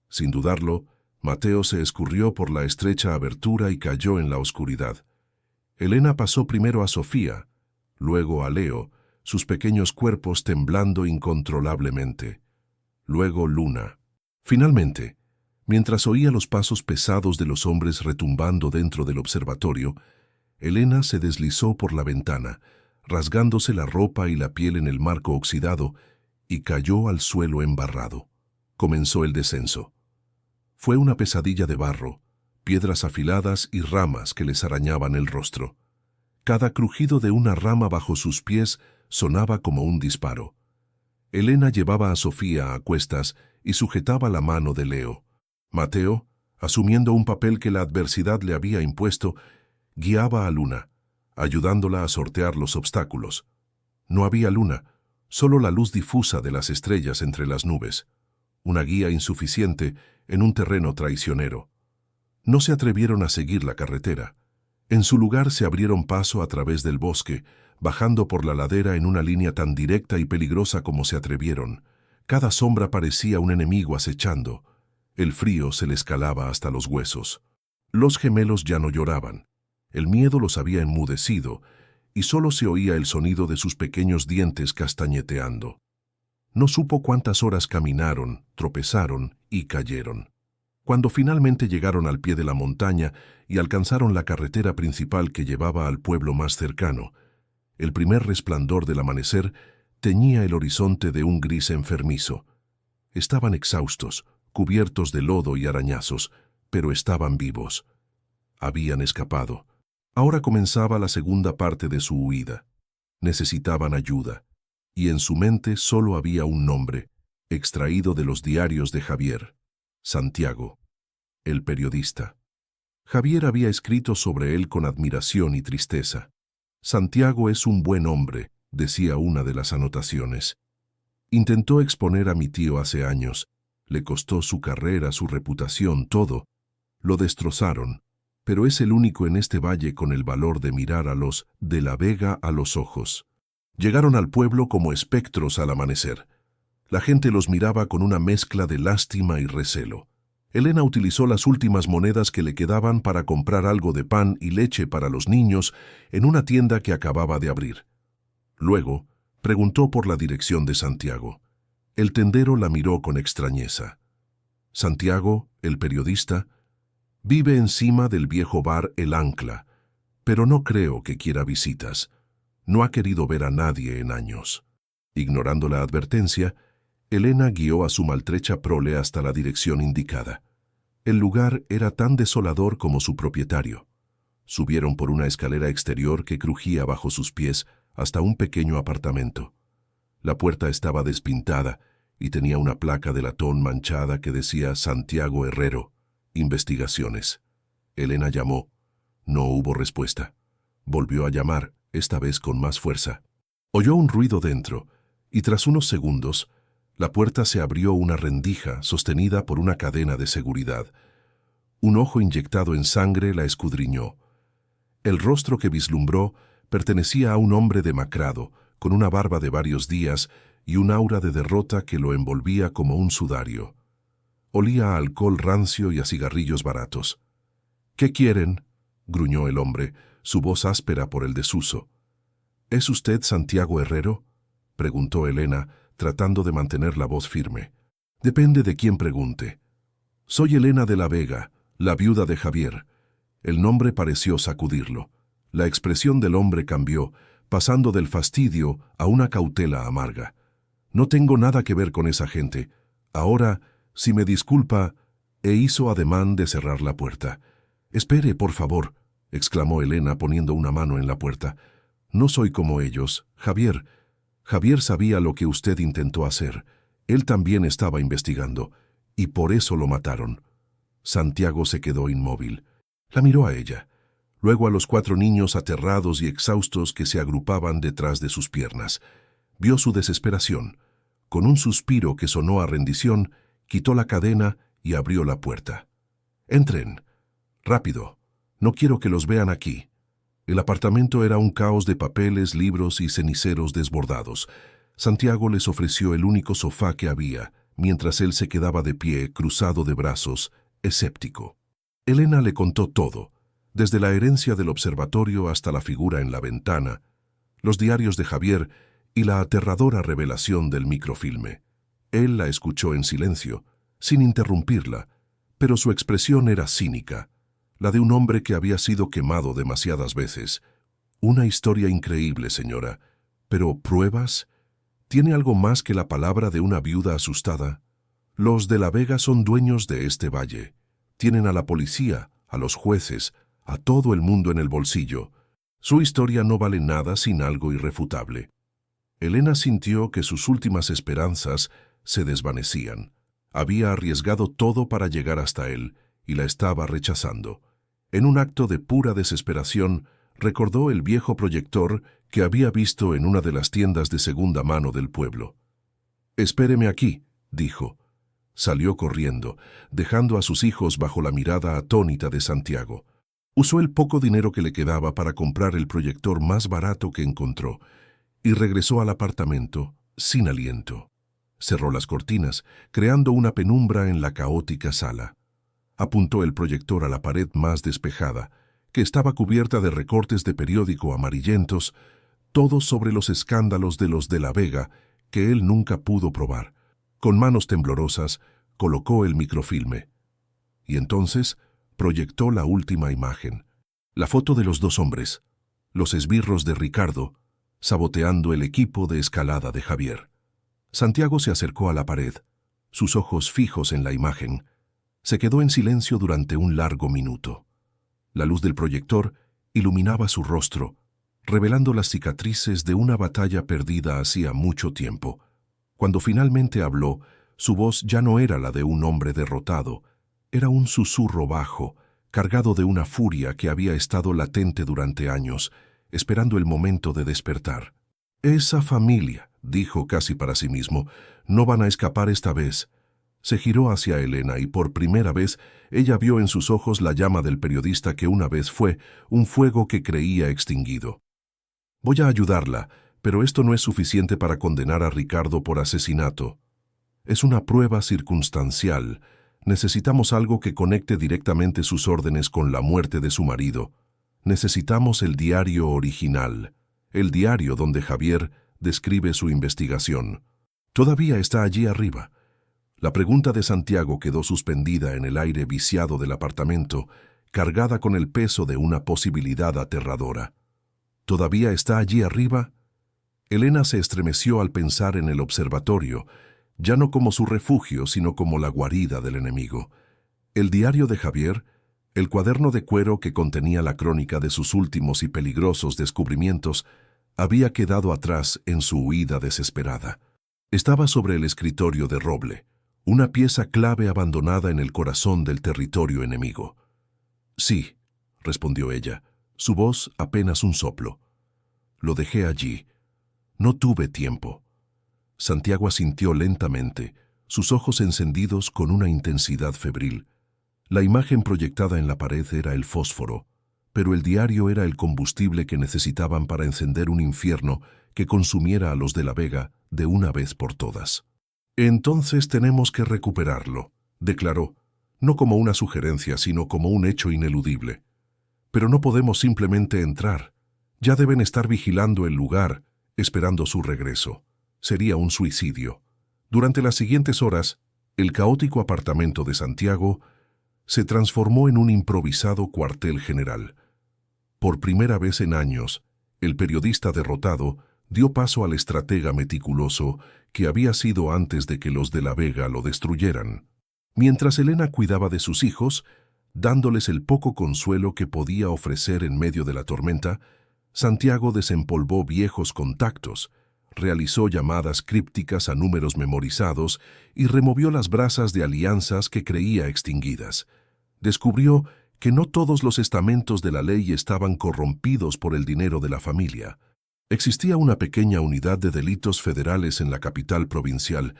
Sin dudarlo, Mateo se escurrió por la estrecha abertura y cayó en la oscuridad. Elena pasó primero a Sofía, luego a Leo, sus pequeños cuerpos temblando incontrolablemente. Luego Luna. Finalmente, mientras oía los pasos pesados de los hombres retumbando dentro del observatorio, Elena se deslizó por la ventana, rasgándose la ropa y la piel en el marco oxidado, y cayó al suelo embarrado. Comenzó el descenso. Fue una pesadilla de barro, piedras afiladas y ramas que les arañaban el rostro. Cada crujido de una rama bajo sus pies sonaba como un disparo. Elena llevaba a Sofía a cuestas y sujetaba la mano de Leo. Mateo, asumiendo un papel que la adversidad le había impuesto, guiaba a Luna, ayudándola a sortear los obstáculos. No había luna, solo la luz difusa de las estrellas entre las nubes. Una guía insuficiente en un terreno traicionero. No se atrevieron a seguir la carretera. En su lugar se abrieron paso a través del bosque, bajando por la ladera en una línea tan directa y peligrosa como se atrevieron. Cada sombra parecía un enemigo acechando. El frío se les calaba hasta los huesos. Los gemelos ya no lloraban. El miedo los había enmudecido, y solo se oía el sonido de sus pequeños dientes castañeteando. No supo cuántas horas caminaron, tropezaron y cayeron. Cuando finalmente llegaron al pie de la montaña y alcanzaron la carretera principal que llevaba al pueblo más cercano, el primer resplandor del amanecer teñía el horizonte de un gris enfermizo. Estaban exhaustos, cubiertos de lodo y arañazos, pero estaban vivos. Habían escapado. Ahora comenzaba la segunda parte de su huida. Necesitaban ayuda, y en su mente solo había un nombre, extraído de los diarios de Javier: Santiago, el periodista. Javier había escrito sobre él con admiración y tristeza. «Santiago es un buen hombre», decía una de las anotaciones. Intentó exponer a mi tío hace años. Le costó su carrera, su reputación, todo. Lo destrozaron, pero es el único en este valle con el valor de mirar a los de la Vega a los ojos. Llegaron al pueblo como espectros al amanecer. La gente los miraba con una mezcla de lástima y recelo. Elena utilizó las últimas monedas que le quedaban para comprar algo de pan y leche para los niños en una tienda que acababa de abrir. Luego, preguntó por la dirección de Santiago. El tendero la miró con extrañeza. Santiago, el periodista, vive encima del viejo bar El Ancla, pero no creo que quiera visitas. No ha querido ver a nadie en años. Ignorando la advertencia, Elena guió a su maltrecha prole hasta la dirección indicada. El lugar era tan desolador como su propietario. Subieron por una escalera exterior que crujía bajo sus pies hasta un pequeño apartamento. La puerta estaba despintada y tenía una placa de latón manchada que decía Santiago Herrero, Investigaciones. Elena llamó. No hubo respuesta. Volvió a llamar, esta vez con más fuerza. Oyó un ruido dentro, y tras unos segundos, la puerta se abrió una rendija sostenida por una cadena de seguridad. Un ojo inyectado en sangre la escudriñó. El rostro que vislumbró pertenecía a un hombre demacrado, con una barba de varios días y un aura de derrota que lo envolvía como un sudario. Olía a alcohol rancio y a cigarrillos baratos. «¿Qué quieren?», gruñó el hombre, su voz áspera por el desuso. «¿Es usted Santiago Herrero?», preguntó Elena, tratando de mantener la voz firme. «Depende de quién pregunte. Soy Elena de la Vega, la viuda de Javier». El nombre pareció sacudirlo. La expresión del hombre cambió, pasando del fastidio a una cautela amarga. «No tengo nada que ver con esa gente. Ahora, si me disculpa», e hizo ademán de cerrar la puerta. «Espere, por favor», exclamó Elena poniendo una mano en la puerta. «No soy como ellos, Javier. Javier sabía lo que usted intentó hacer. Él también estaba investigando, y por eso lo mataron». Santiago se quedó inmóvil. La miró a ella, luego a los 4 niños aterrados y exhaustos que se agrupaban detrás de sus piernas. Vio su desesperación. Con un suspiro que sonó a rendición, quitó la cadena y abrió la puerta. «Entren. Rápido. No quiero que los vean aquí». El apartamento era un caos de papeles, libros y ceniceros desbordados. Santiago les ofreció el único sofá que había, mientras él se quedaba de pie, cruzado de brazos, escéptico. Elena le contó todo, desde la herencia del observatorio hasta la figura en la ventana, los diarios de Javier y la aterradora revelación del microfilme. Él la escuchó en silencio, sin interrumpirla, pero su expresión era cínica, la de un hombre que había sido quemado demasiadas veces. «Una historia increíble, señora. Pero, ¿pruebas? ¿Tiene algo más que la palabra de una viuda asustada? Los de la Vega son dueños de este valle. Tienen a la policía, a los jueces, a todo el mundo en el bolsillo. Su historia no vale nada sin algo irrefutable». Elena sintió que sus últimas esperanzas se desvanecían. Había arriesgado todo para llegar hasta él, y la estaba rechazando. En un acto de pura desesperación, recordó el viejo proyector que había visto en una de las tiendas de segunda mano del pueblo. «Espéreme aquí», dijo. Salió corriendo, dejando a sus hijos bajo la mirada atónita de Santiago. Usó el poco dinero que le quedaba para comprar el proyector más barato que encontró, y regresó al apartamento, sin aliento. Cerró las cortinas, creando una penumbra en la caótica sala. Apuntó el proyector a la pared más despejada, que estaba cubierta de recortes de periódico amarillentos, todos sobre los escándalos de los de la Vega, que él nunca pudo probar. Con manos temblorosas, colocó el microfilme. Y entonces proyectó la última imagen, la foto de los 2 hombres, los esbirros de Ricardo, saboteando el equipo de escalada de Javier. Santiago se acercó a la pared, sus ojos fijos en la imagen. Se quedó en silencio durante un largo minuto. La luz del proyector iluminaba su rostro, revelando las cicatrices de una batalla perdida hacía mucho tiempo. Cuando finalmente habló, su voz ya no era la de un hombre derrotado, era un susurro bajo, cargado de una furia que había estado latente durante años, esperando el momento de despertar. «Esa familia», dijo casi para sí mismo, «no van a escapar esta vez». Se giró hacia Elena y por primera vez ella vio en sus ojos la llama del periodista que una vez fue un fuego que creía extinguido. «Voy a ayudarla, pero esto no es suficiente para condenar a Ricardo por asesinato. Es una prueba circunstancial. Necesitamos algo que conecte directamente sus órdenes con la muerte de su marido. Necesitamos el diario original, el diario donde Javier describe su investigación. Todavía está allí arriba». La pregunta de Santiago quedó suspendida en el aire viciado del apartamento, cargada con el peso de una posibilidad aterradora. ¿Todavía está allí arriba? Elena se estremeció al pensar en el observatorio, ya no como su refugio, sino como la guarida del enemigo. El diario de Javier, el cuaderno de cuero que contenía la crónica de sus últimos y peligrosos descubrimientos, había quedado atrás en su huida desesperada. Estaba sobre el escritorio de roble, una pieza clave abandonada en el corazón del territorio enemigo. Sí, respondió ella, su voz apenas un soplo. Lo dejé allí. No tuve tiempo. Santiago asintió lentamente, sus ojos encendidos con una intensidad febril. La imagen proyectada en la pared era el fósforo, pero el diario era el combustible que necesitaban para encender un infierno que consumiera a los de la Vega de una vez por todas. Entonces tenemos que recuperarlo, declaró, no como una sugerencia, sino como un hecho ineludible. Pero no podemos simplemente entrar. Ya deben estar vigilando el lugar, esperando su regreso. Sería un suicidio. Durante las siguientes horas, el caótico apartamento de Santiago se transformó en un improvisado cuartel general. Por primera vez en años, el periodista derrotado dio paso al estratega meticuloso que había sido antes de que los de la Vega lo destruyeran. Mientras Elena cuidaba de sus hijos, dándoles el poco consuelo que podía ofrecer en medio de la tormenta, Santiago desempolvó viejos contactos, realizó llamadas crípticas a números memorizados y removió las brasas de alianzas que creía extinguidas. Descubrió que no todos los estamentos de la ley estaban corrompidos por el dinero de la familia. Existía una pequeña unidad de delitos federales en la capital provincial,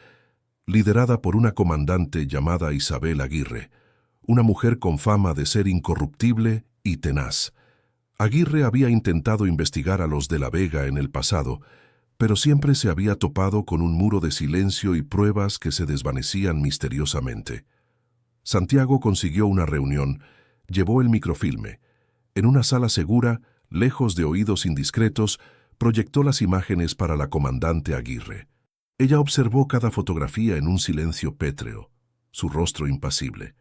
liderada por una comandante llamada Isabel Aguirre, una mujer con fama de ser incorruptible y tenaz. Aguirre había intentado investigar a los de la Vega en el pasado, pero siempre se había topado con un muro de silencio y pruebas que se desvanecían misteriosamente. Santiago consiguió una reunión, llevó el microfilme. En una sala segura, lejos de oídos indiscretos, proyectó las imágenes para la comandante Aguirre. Ella observó cada fotografía en un silencio pétreo, su rostro impasible.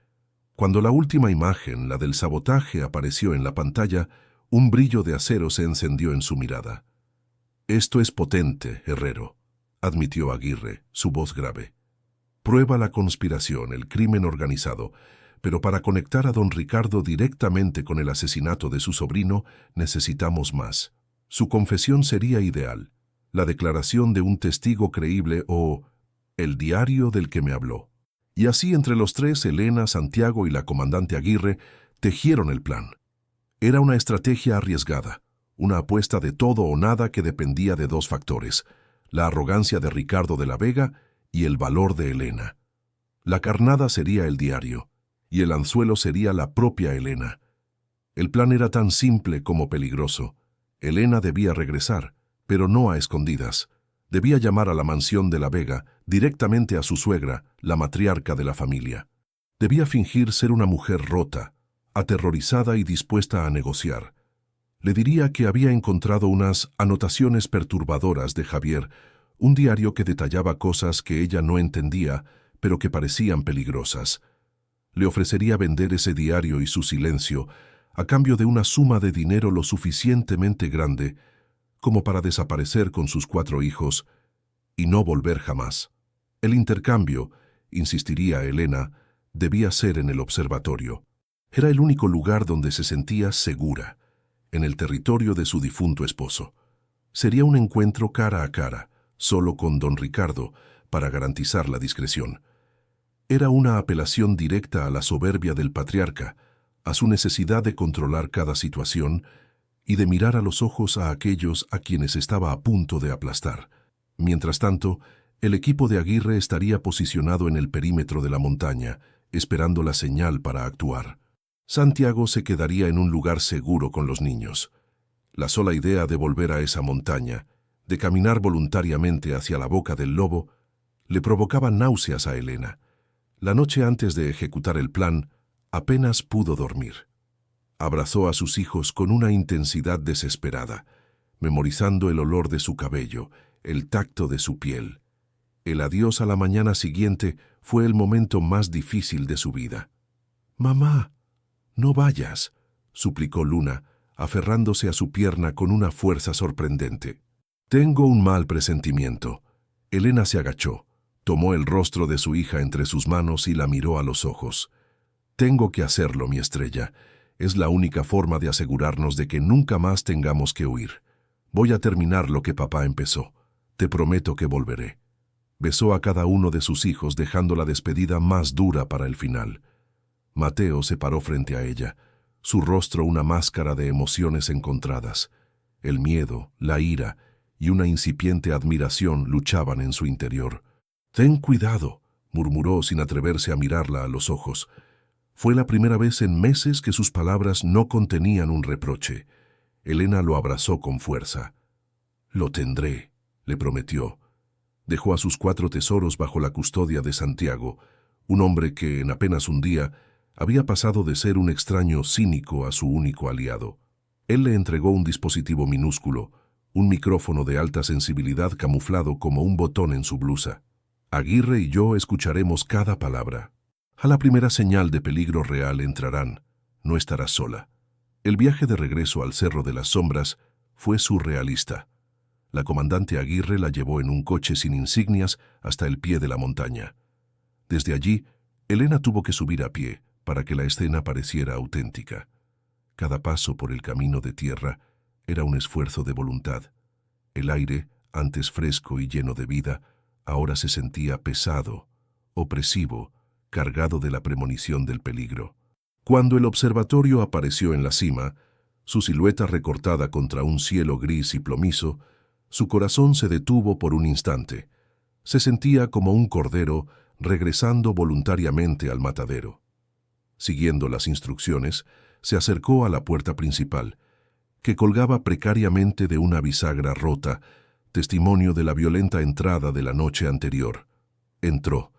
Cuando la última imagen, la del sabotaje, apareció en la pantalla, un brillo de acero se encendió en su mirada. «Esto es potente, Herrero», admitió Aguirre, su voz grave. «Prueba la conspiración, el crimen organizado, pero para conectar a don Ricardo directamente con el asesinato de su sobrino necesitamos más. Su confesión sería ideal, la declaración de un testigo creíble o el diario del que me habló». Y así entre los tres, Elena, Santiago y la comandante Aguirre, tejieron el plan. Era una estrategia arriesgada, una apuesta de todo o nada que dependía de dos factores, la arrogancia de Ricardo de la Vega y el valor de Elena. La carnada sería el diario, y el anzuelo sería la propia Elena. El plan era tan simple como peligroso. Elena debía regresar, pero no a escondidas. Debía llamar a la mansión de la Vega, directamente a su suegra, la matriarca de la familia. Debía fingir ser una mujer rota, aterrorizada y dispuesta a negociar. Le diría que había encontrado unas anotaciones perturbadoras de Javier, un diario que detallaba cosas que ella no entendía, pero que parecían peligrosas. Le ofrecería vender ese diario y su silencio, a cambio de una suma de dinero lo suficientemente grande como para desaparecer con sus 4 hijos y no volver jamás. El intercambio, insistiría Elena, debía ser en el observatorio. Era el único lugar donde se sentía segura, en el territorio de su difunto esposo. Sería un encuentro cara a cara, solo con don Ricardo, para garantizar la discreción. Era una apelación directa a la soberbia del patriarca, a su necesidad de controlar cada situación y de mirar a los ojos a aquellos a quienes estaba a punto de aplastar. Mientras tanto, el equipo de Aguirre estaría posicionado en el perímetro de la montaña, esperando la señal para actuar. Santiago se quedaría en un lugar seguro con los niños. La sola idea de volver a esa montaña, de caminar voluntariamente hacia la boca del lobo, le provocaba náuseas a Elena. La noche antes de ejecutar el plan, apenas pudo dormir. Abrazó a sus hijos con una intensidad desesperada, memorizando el olor de su cabello, el tacto de su piel. El adiós a la mañana siguiente fue el momento más difícil de su vida. «Mamá, no vayas», suplicó Luna, aferrándose a su pierna con una fuerza sorprendente. «Tengo un mal presentimiento». Elena se agachó, tomó el rostro de su hija entre sus manos y la miró a los ojos. Tengo que hacerlo, mi estrella. Es la única forma de asegurarnos de que nunca más tengamos que huir. Voy a terminar lo que papá empezó. Te prometo que volveré. Besó a cada uno de sus hijos, dejando la despedida más dura para el final. Mateo se paró frente a ella, su rostro una máscara de emociones encontradas. El miedo, la ira y una incipiente admiración luchaban en su interior. «Ten cuidado», murmuró sin atreverse a mirarla a los ojos. Fue la primera vez en meses que sus palabras no contenían un reproche. Elena lo abrazó con fuerza. «Lo tendré», le prometió. Dejó a sus 4 tesoros bajo la custodia de Santiago, un hombre que, en apenas un día, había pasado de ser un extraño cínico a su único aliado. Él le entregó un dispositivo minúsculo, un micrófono de alta sensibilidad camuflado como un botón en su blusa. Aguirre y yo escucharemos cada palabra. A la primera señal de peligro real entrarán. No estarás sola. El viaje de regreso al Cerro de las Sombras fue surrealista. La comandante Aguirre la llevó en un coche sin insignias hasta el pie de la montaña. Desde allí, Elena tuvo que subir a pie para que la escena pareciera auténtica. Cada paso por el camino de tierra era un esfuerzo de voluntad. El aire, antes fresco y lleno de vida, ahora se sentía pesado, opresivo, cargado de la premonición del peligro. Cuando el observatorio apareció en la cima, su silueta recortada contra un cielo gris y plomizo, su corazón se detuvo por un instante. Se sentía como un cordero regresando voluntariamente al matadero. Siguiendo las instrucciones, se acercó a la puerta principal, que colgaba precariamente de una bisagra rota, testimonio de la violenta entrada de la noche anterior. Entró.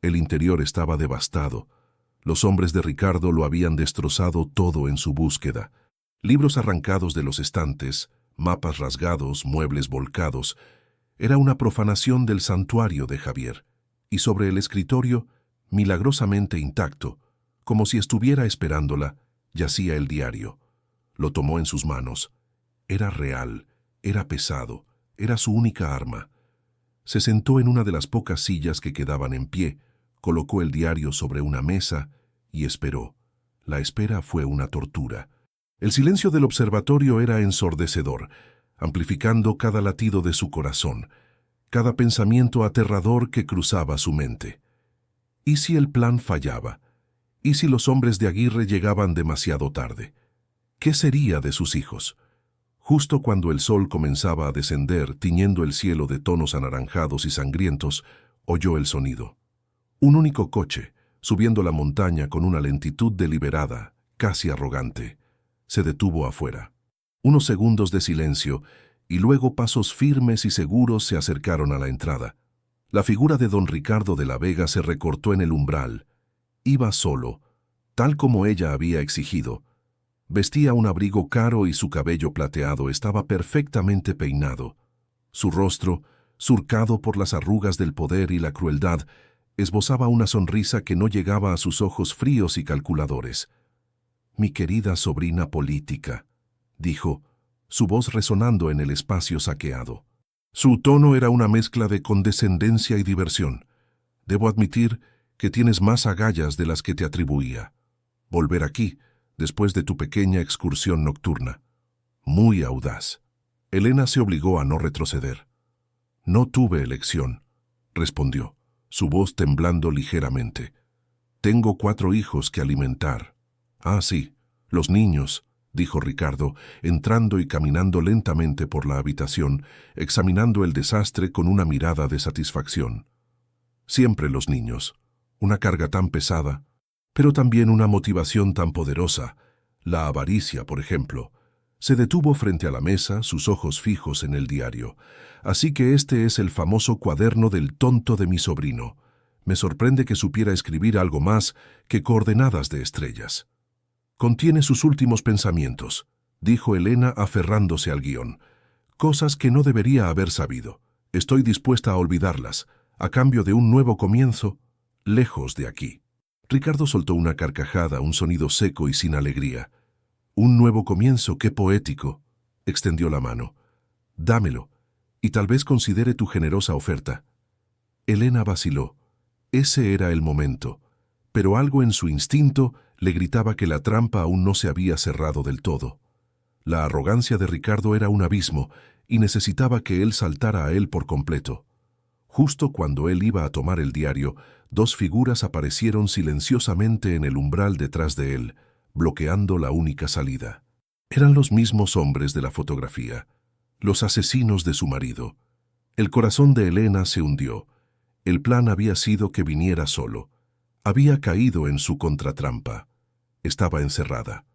El interior estaba devastado. Los hombres de Ricardo lo habían destrozado todo en su búsqueda. Libros arrancados de los estantes, mapas rasgados, muebles volcados. Era una profanación del santuario de Javier. Y sobre el escritorio, milagrosamente intacto, como si estuviera esperándola, yacía el diario. Lo tomó en sus manos. Era real, era pesado, era su única arma. Se sentó en una de las pocas sillas que quedaban en pie, colocó el diario sobre una mesa y esperó. La espera fue una tortura. El silencio del observatorio era ensordecedor, amplificando cada latido de su corazón, cada pensamiento aterrador que cruzaba su mente. ¿Y si el plan fallaba? ¿Y si los hombres de Aguirre llegaban demasiado tarde? ¿Qué sería de sus hijos? Justo cuando el sol comenzaba a descender, tiñendo el cielo de tonos anaranjados y sangrientos, oyó el sonido. Un único coche, subiendo la montaña con una lentitud deliberada, casi arrogante, se detuvo afuera. Unos segundos de silencio, y luego pasos firmes y seguros se acercaron a la entrada. La figura de don Ricardo de la Vega se recortó en el umbral. Iba solo, tal como ella había exigido. Vestía un abrigo caro y su cabello plateado estaba perfectamente peinado. Su rostro, surcado por las arrugas del poder y la crueldad, esbozaba una sonrisa que no llegaba a sus ojos fríos y calculadores. «Mi querida sobrina política», dijo, su voz resonando en el espacio saqueado. Su tono era una mezcla de condescendencia y diversión. «Debo admitir que tienes más agallas de las que te atribuía. Volver aquí, después de tu pequeña excursión nocturna. Muy audaz». Elena se obligó a no retroceder. «No tuve elección», respondió, su voz temblando ligeramente. «Tengo 4 hijos que alimentar». «Ah, sí, los niños», dijo Ricardo, entrando y caminando lentamente por la habitación, examinando el desastre con una mirada de satisfacción. «Siempre los niños. Una carga tan pesada, pero también una motivación tan poderosa. La avaricia, por ejemplo». Se detuvo frente a la mesa, sus ojos fijos en el diario. «Así que este es el famoso cuaderno del tonto de mi sobrino. Me sorprende que supiera escribir algo más que coordenadas de estrellas». «Contiene sus últimos pensamientos», dijo Elena aferrándose al guión. «Cosas que no debería haber sabido. Estoy dispuesta a olvidarlas, a cambio de un nuevo comienzo, lejos de aquí». Ricardo soltó una carcajada, un sonido seco y sin alegría. «Un nuevo comienzo, qué poético», extendió la mano. «Dámelo, y tal vez considere tu generosa oferta». Elena vaciló. Ese era el momento. pero algo en su instinto le gritaba que la trampa aún no se había cerrado del todo. La arrogancia de Ricardo era un abismo y necesitaba que él saltara a él por completo. Justo cuando él iba a tomar el diario, dos figuras aparecieron silenciosamente en el umbral detrás de él, bloqueando la única salida. Eran los mismos hombres de la fotografía, los asesinos de su marido. El corazón de Elena se hundió. El plan había sido que viniera solo. Había caído en su contratrampa. Estaba encerrada.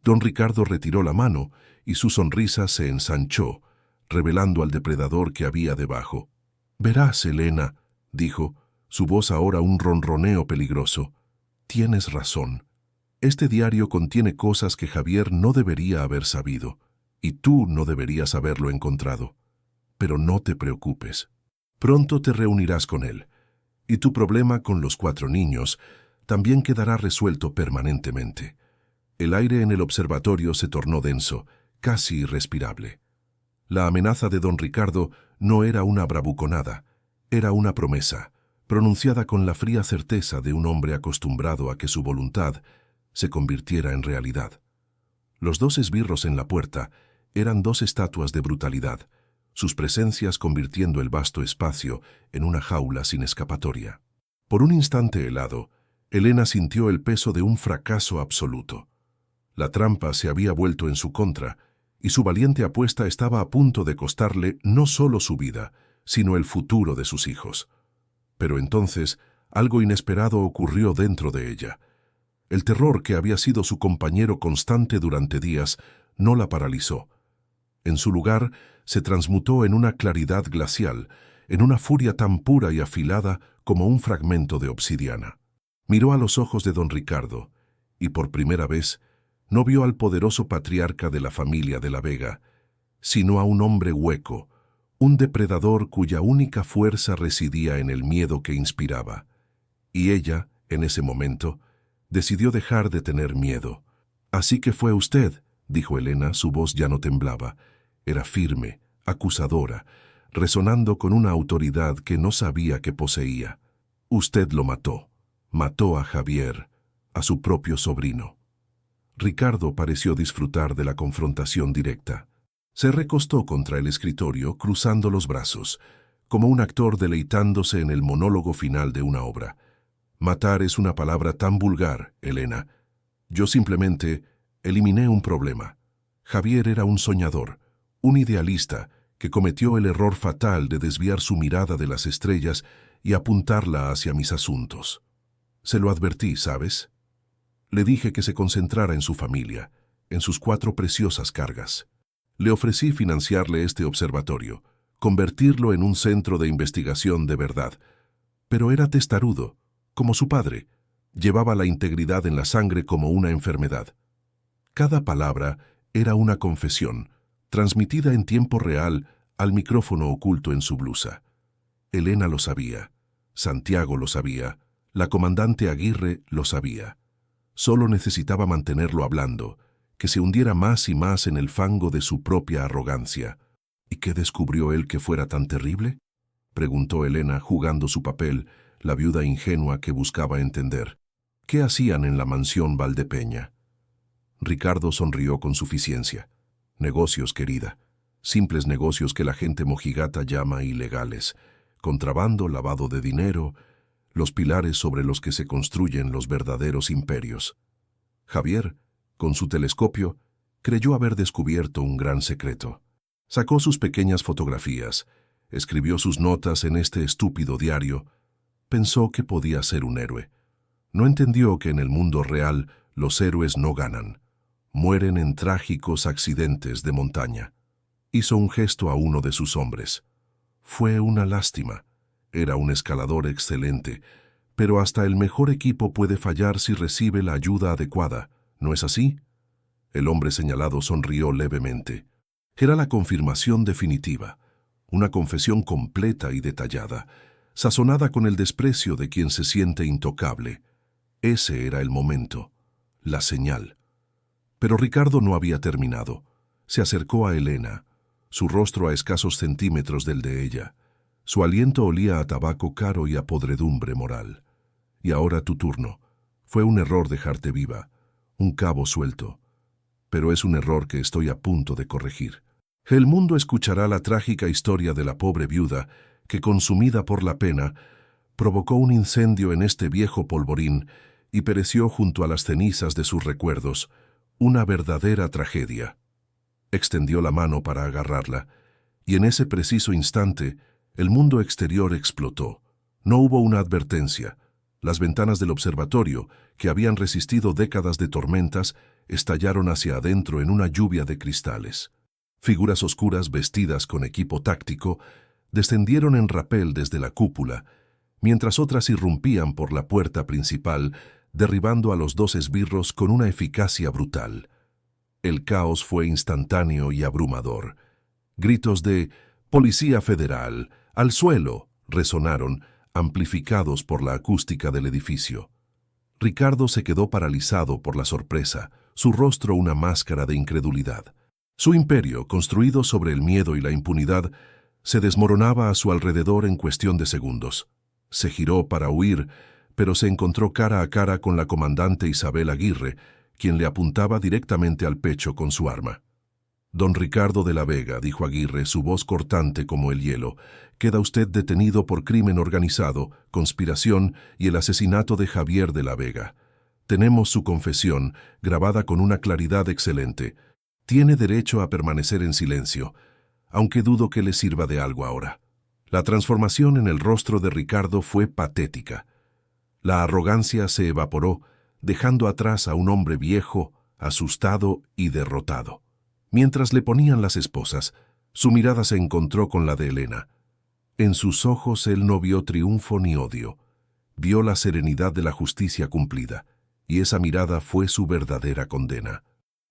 Don Ricardo retiró la mano y su sonrisa se ensanchó, revelando al depredador que había debajo. «Verás, Elena», dijo, su voz ahora un ronroneo peligroso. «Tienes razón. Este diario contiene cosas que Javier no debería haber sabido, y tú no deberías haberlo encontrado. Pero no te preocupes. Pronto te reunirás con él, y tu problema con los 4 niños también quedará resuelto permanentemente». El aire en el observatorio se tornó denso, casi irrespirable. La amenaza de don Ricardo no era una bravuconada, era una promesa, pronunciada con la fría certeza de un hombre acostumbrado a que su voluntad se convirtiera en realidad. Los 2 esbirros en la puerta eran 2 estatuas de brutalidad, sus presencias convirtiendo el vasto espacio en una jaula sin escapatoria. Por un instante helado, Elena sintió el peso de un fracaso absoluto. La trampa se había vuelto en su contra, y su valiente apuesta estaba a punto de costarle no solo su vida, sino el futuro de sus hijos. Pero entonces, algo inesperado ocurrió dentro de ella. El terror que había sido su compañero constante durante días no la paralizó. En su lugar, se transmutó en una claridad glacial, en una furia tan pura y afilada como un fragmento de obsidiana. Miró a los ojos de don Ricardo, y por primera vez, no vio al poderoso patriarca de la familia de la Vega, sino a un hombre hueco, un depredador cuya única fuerza residía en el miedo que inspiraba. Y ella, en ese momento, decidió dejar de tener miedo. «Así que fue usted», dijo Elena, su voz ya no temblaba. Era firme, acusadora, resonando con una autoridad que no sabía que poseía. «Usted lo mató. Mató a Javier, a su propio sobrino». Ricardo pareció disfrutar de la confrontación directa. Se recostó contra el escritorio, cruzando los brazos, como un actor deleitándose en el monólogo final de una obra. «Matar es una palabra tan vulgar, Elena. Yo simplemente eliminé un problema. Javier era un soñador, un idealista, que cometió el error fatal de desviar su mirada de las estrellas y apuntarla hacia mis asuntos. Se lo advertí, ¿sabes? Le dije que se concentrara en su familia, en sus 4 preciosas cargas. Le ofrecí financiarle este observatorio, convertirlo en un centro de investigación de verdad. Pero era testarudo, como su padre. Llevaba la integridad en la sangre como una enfermedad. Cada palabra era una confesión, transmitida en tiempo real al micrófono oculto en su blusa. Elena lo sabía, Santiago lo sabía, la comandante Aguirre lo sabía. Solo necesitaba mantenerlo hablando, que se hundiera más y más en el fango de su propia arrogancia. ¿Y qué descubrió él que fuera tan terrible?, preguntó Elena, jugando su papel, la viuda ingenua que buscaba entender. ¿Qué hacían en la mansión Valdepeña? Ricardo sonrió con suficiencia. Negocios, querida. Simples negocios que la gente mojigata llama ilegales. Contrabando, lavado de dinero, los pilares sobre los que se construyen los verdaderos imperios. Javier, con su telescopio, creyó haber descubierto un gran secreto. Sacó sus pequeñas fotografías, escribió sus notas en este estúpido diario. Pensó que podía ser un héroe. No entendió que en el mundo real los héroes no ganan. Mueren en trágicos accidentes de montaña. Hizo un gesto a uno de sus hombres. Fue una lástima. Era un escalador excelente, pero hasta el mejor equipo puede fallar si recibe la ayuda adecuada, ¿no es así? El hombre señalado sonrió levemente. Era la confirmación definitiva, una confesión completa y detallada, sazonada con el desprecio de quien se siente intocable. Ese era el momento, la señal. Pero Ricardo no había terminado. Se acercó a Elena, su rostro a escasos centímetros del de ella. Su aliento olía a tabaco caro y a podredumbre moral. «Y ahora tu turno. Fue un error dejarte viva, un cabo suelto, pero es un error que estoy a punto de corregir. El mundo escuchará la trágica historia de la pobre viuda que, consumida por la pena, provocó un incendio en este viejo polvorín y pereció junto a las cenizas de sus recuerdos, una verdadera tragedia. Extendió la mano para agarrarla, y en ese preciso instante el mundo exterior explotó. No hubo una advertencia. Las ventanas del observatorio, que habían resistido décadas de tormentas, estallaron hacia adentro en una lluvia de cristales. Figuras oscuras vestidas con equipo táctico descendieron en rapel desde la cúpula, mientras otras irrumpían por la puerta principal, derribando a los dos esbirros con una eficacia brutal. El caos fue instantáneo y abrumador. Gritos de «Policía Federal! ¡Al suelo!» resonaron, amplificados por la acústica del edificio. Ricardo se quedó paralizado por la sorpresa, su rostro una máscara de incredulidad. Su imperio, construido sobre el miedo y la impunidad, se desmoronaba a su alrededor en cuestión de segundos. Se giró para huir, pero se encontró cara a cara con la comandante Isabel Aguirre, quien le apuntaba directamente al pecho con su arma. «Don Ricardo de la Vega», dijo Aguirre, su voz cortante como el hielo, «queda usted detenido por crimen organizado, conspiración y el asesinato de Javier de la Vega. Tenemos su confesión, grabada con una claridad excelente. Tiene derecho a permanecer en silencio, aunque dudo que le sirva de algo ahora». La transformación en el rostro de Ricardo fue patética. La arrogancia se evaporó, dejando atrás a un hombre viejo, asustado y derrotado. Mientras le ponían las esposas, su mirada se encontró con la de Elena. En sus ojos él no vio triunfo ni odio. Vio la serenidad de la justicia cumplida, y esa mirada fue su verdadera condena.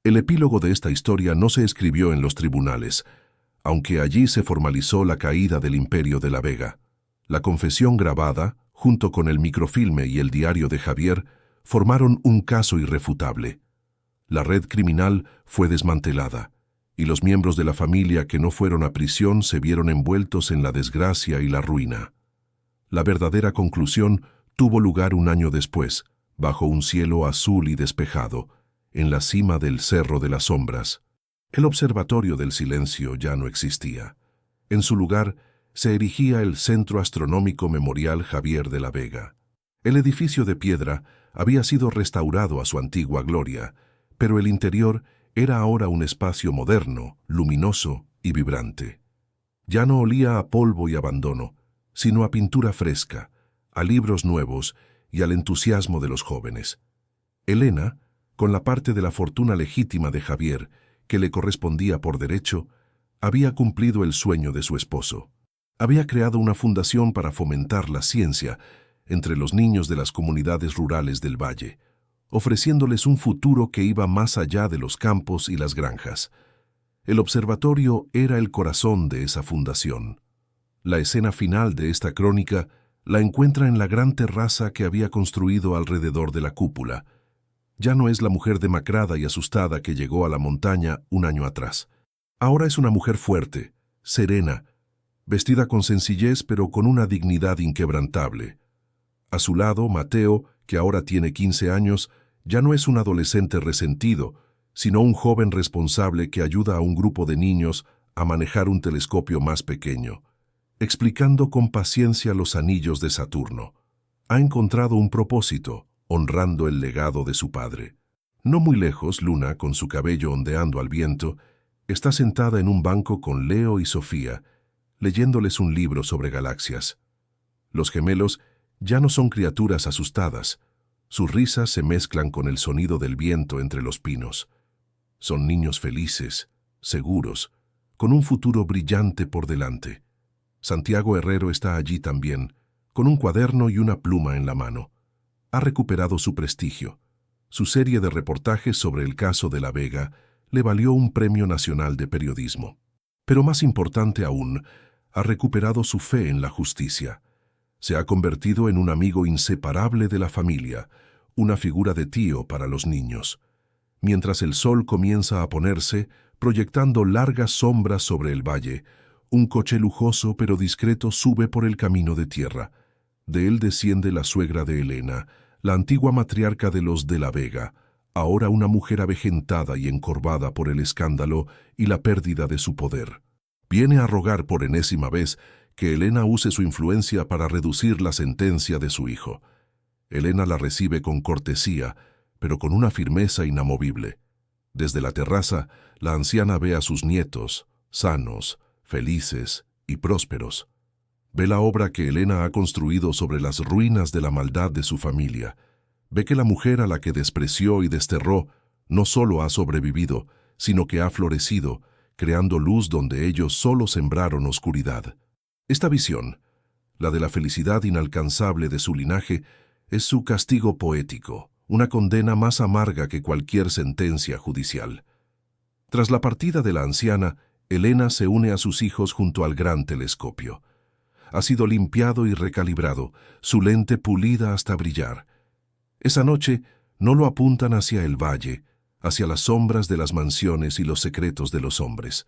El epílogo de esta historia no se escribió en los tribunales, aunque allí se formalizó la caída del Imperio de la Vega. La confesión grabada, junto con el microfilme y el diario de Javier, formaron un caso irrefutable. La red criminal fue desmantelada, y los miembros de la familia que no fueron a prisión se vieron envueltos en la desgracia y la ruina. La verdadera conclusión tuvo lugar un año después, bajo un cielo azul y despejado, en la cima del Cerro de las Sombras. El Observatorio del Silencio ya no existía. En su lugar se erigía el Centro Astronómico Memorial Javier de la Vega. El edificio de piedra había sido restaurado a su antigua gloria, pero el interior era ahora un espacio moderno, luminoso y vibrante. Ya no olía a polvo y abandono, sino a pintura fresca, a libros nuevos y al entusiasmo de los jóvenes. Elena, con la parte de la fortuna legítima de Javier, que le correspondía por derecho, había cumplido el sueño de su esposo. Había creado una fundación para fomentar la ciencia entre los niños de las comunidades rurales del valle, ofreciéndoles un futuro que iba más allá de los campos y las granjas. El observatorio era el corazón de esa fundación. La escena final de esta crónica la encuentra en la gran terraza que había construido alrededor de la cúpula. Ya no es la mujer demacrada y asustada que llegó a la montaña un año atrás. Ahora es una mujer fuerte, serena, vestida con sencillez pero con una dignidad inquebrantable. A su lado, Mateo, que ahora tiene 15 años, ya no es un adolescente resentido, sino un joven responsable que ayuda a un grupo de niños a manejar un telescopio más pequeño, explicando con paciencia los anillos de Saturno. Ha encontrado un propósito, honrando el legado de su padre. No muy lejos, Luna, con su cabello ondeando al viento, está sentada en un banco con Leo y Sofía, leyéndoles un libro sobre galaxias. Los gemelos ya no son criaturas asustadas. Sus risas se mezclan con el sonido del viento entre los pinos. Son niños felices, seguros, con un futuro brillante por delante. Santiago Herrero está allí también, con un cuaderno y una pluma en la mano. Ha recuperado su prestigio. Su serie de reportajes sobre el caso de la Vega le valió un Premio Nacional de Periodismo. Pero más importante aún, ha recuperado su fe en la justicia. Se ha convertido en un amigo inseparable de la familia, una figura de tío para los niños. Mientras el sol comienza a ponerse, proyectando largas sombras sobre el valle, un coche lujoso pero discreto sube por el camino de tierra. De él desciende la suegra de Elena, la antigua matriarca de los de la Vega, ahora una mujer avejentada y encorvada por el escándalo y la pérdida de su poder. Viene a rogar por enésima vez que Helena use su influencia para reducir la sentencia de su hijo. Helena la recibe con cortesía, pero con una firmeza inamovible. Desde la terraza, la anciana ve a sus nietos, sanos, felices y prósperos. Ve la obra que Helena ha construido sobre las ruinas de la maldad de su familia. Ve que la mujer a la que despreció y desterró no solo ha sobrevivido, sino que ha florecido, creando luz donde ellos solo sembraron oscuridad. Esta visión, la de la felicidad inalcanzable de su linaje, es su castigo poético, una condena más amarga que cualquier sentencia judicial. Tras la partida de la anciana, Helena se une a sus hijos junto al gran telescopio. Ha sido limpiado y recalibrado, su lente pulida hasta brillar. Esa noche no lo apuntan hacia el valle, hacia las sombras de las mansiones y los secretos de los hombres.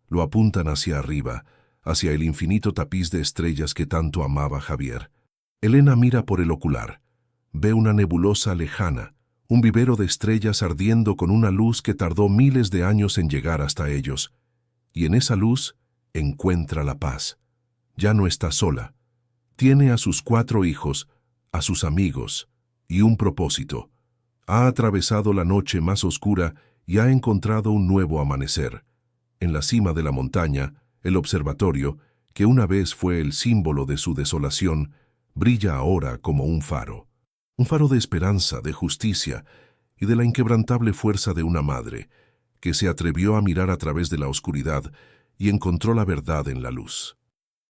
Lo apuntan hacia arriba, hacia el infinito tapiz de estrellas que tanto amaba Javier. Helena mira por el ocular. Ve una nebulosa lejana, un vivero de estrellas ardiendo con una luz que tardó miles de años en llegar hasta ellos. Y en esa luz encuentra la paz. Ya no está sola. Tiene a sus 4 hijos, a sus amigos, y un propósito. Ha atravesado la noche más oscura y ha encontrado un nuevo amanecer. En la cima de la montaña, el observatorio, que una vez fue el símbolo de su desolación, brilla ahora como un faro. Un faro de esperanza, de justicia y de la inquebrantable fuerza de una madre, que se atrevió a mirar a través de la oscuridad y encontró la verdad en la luz.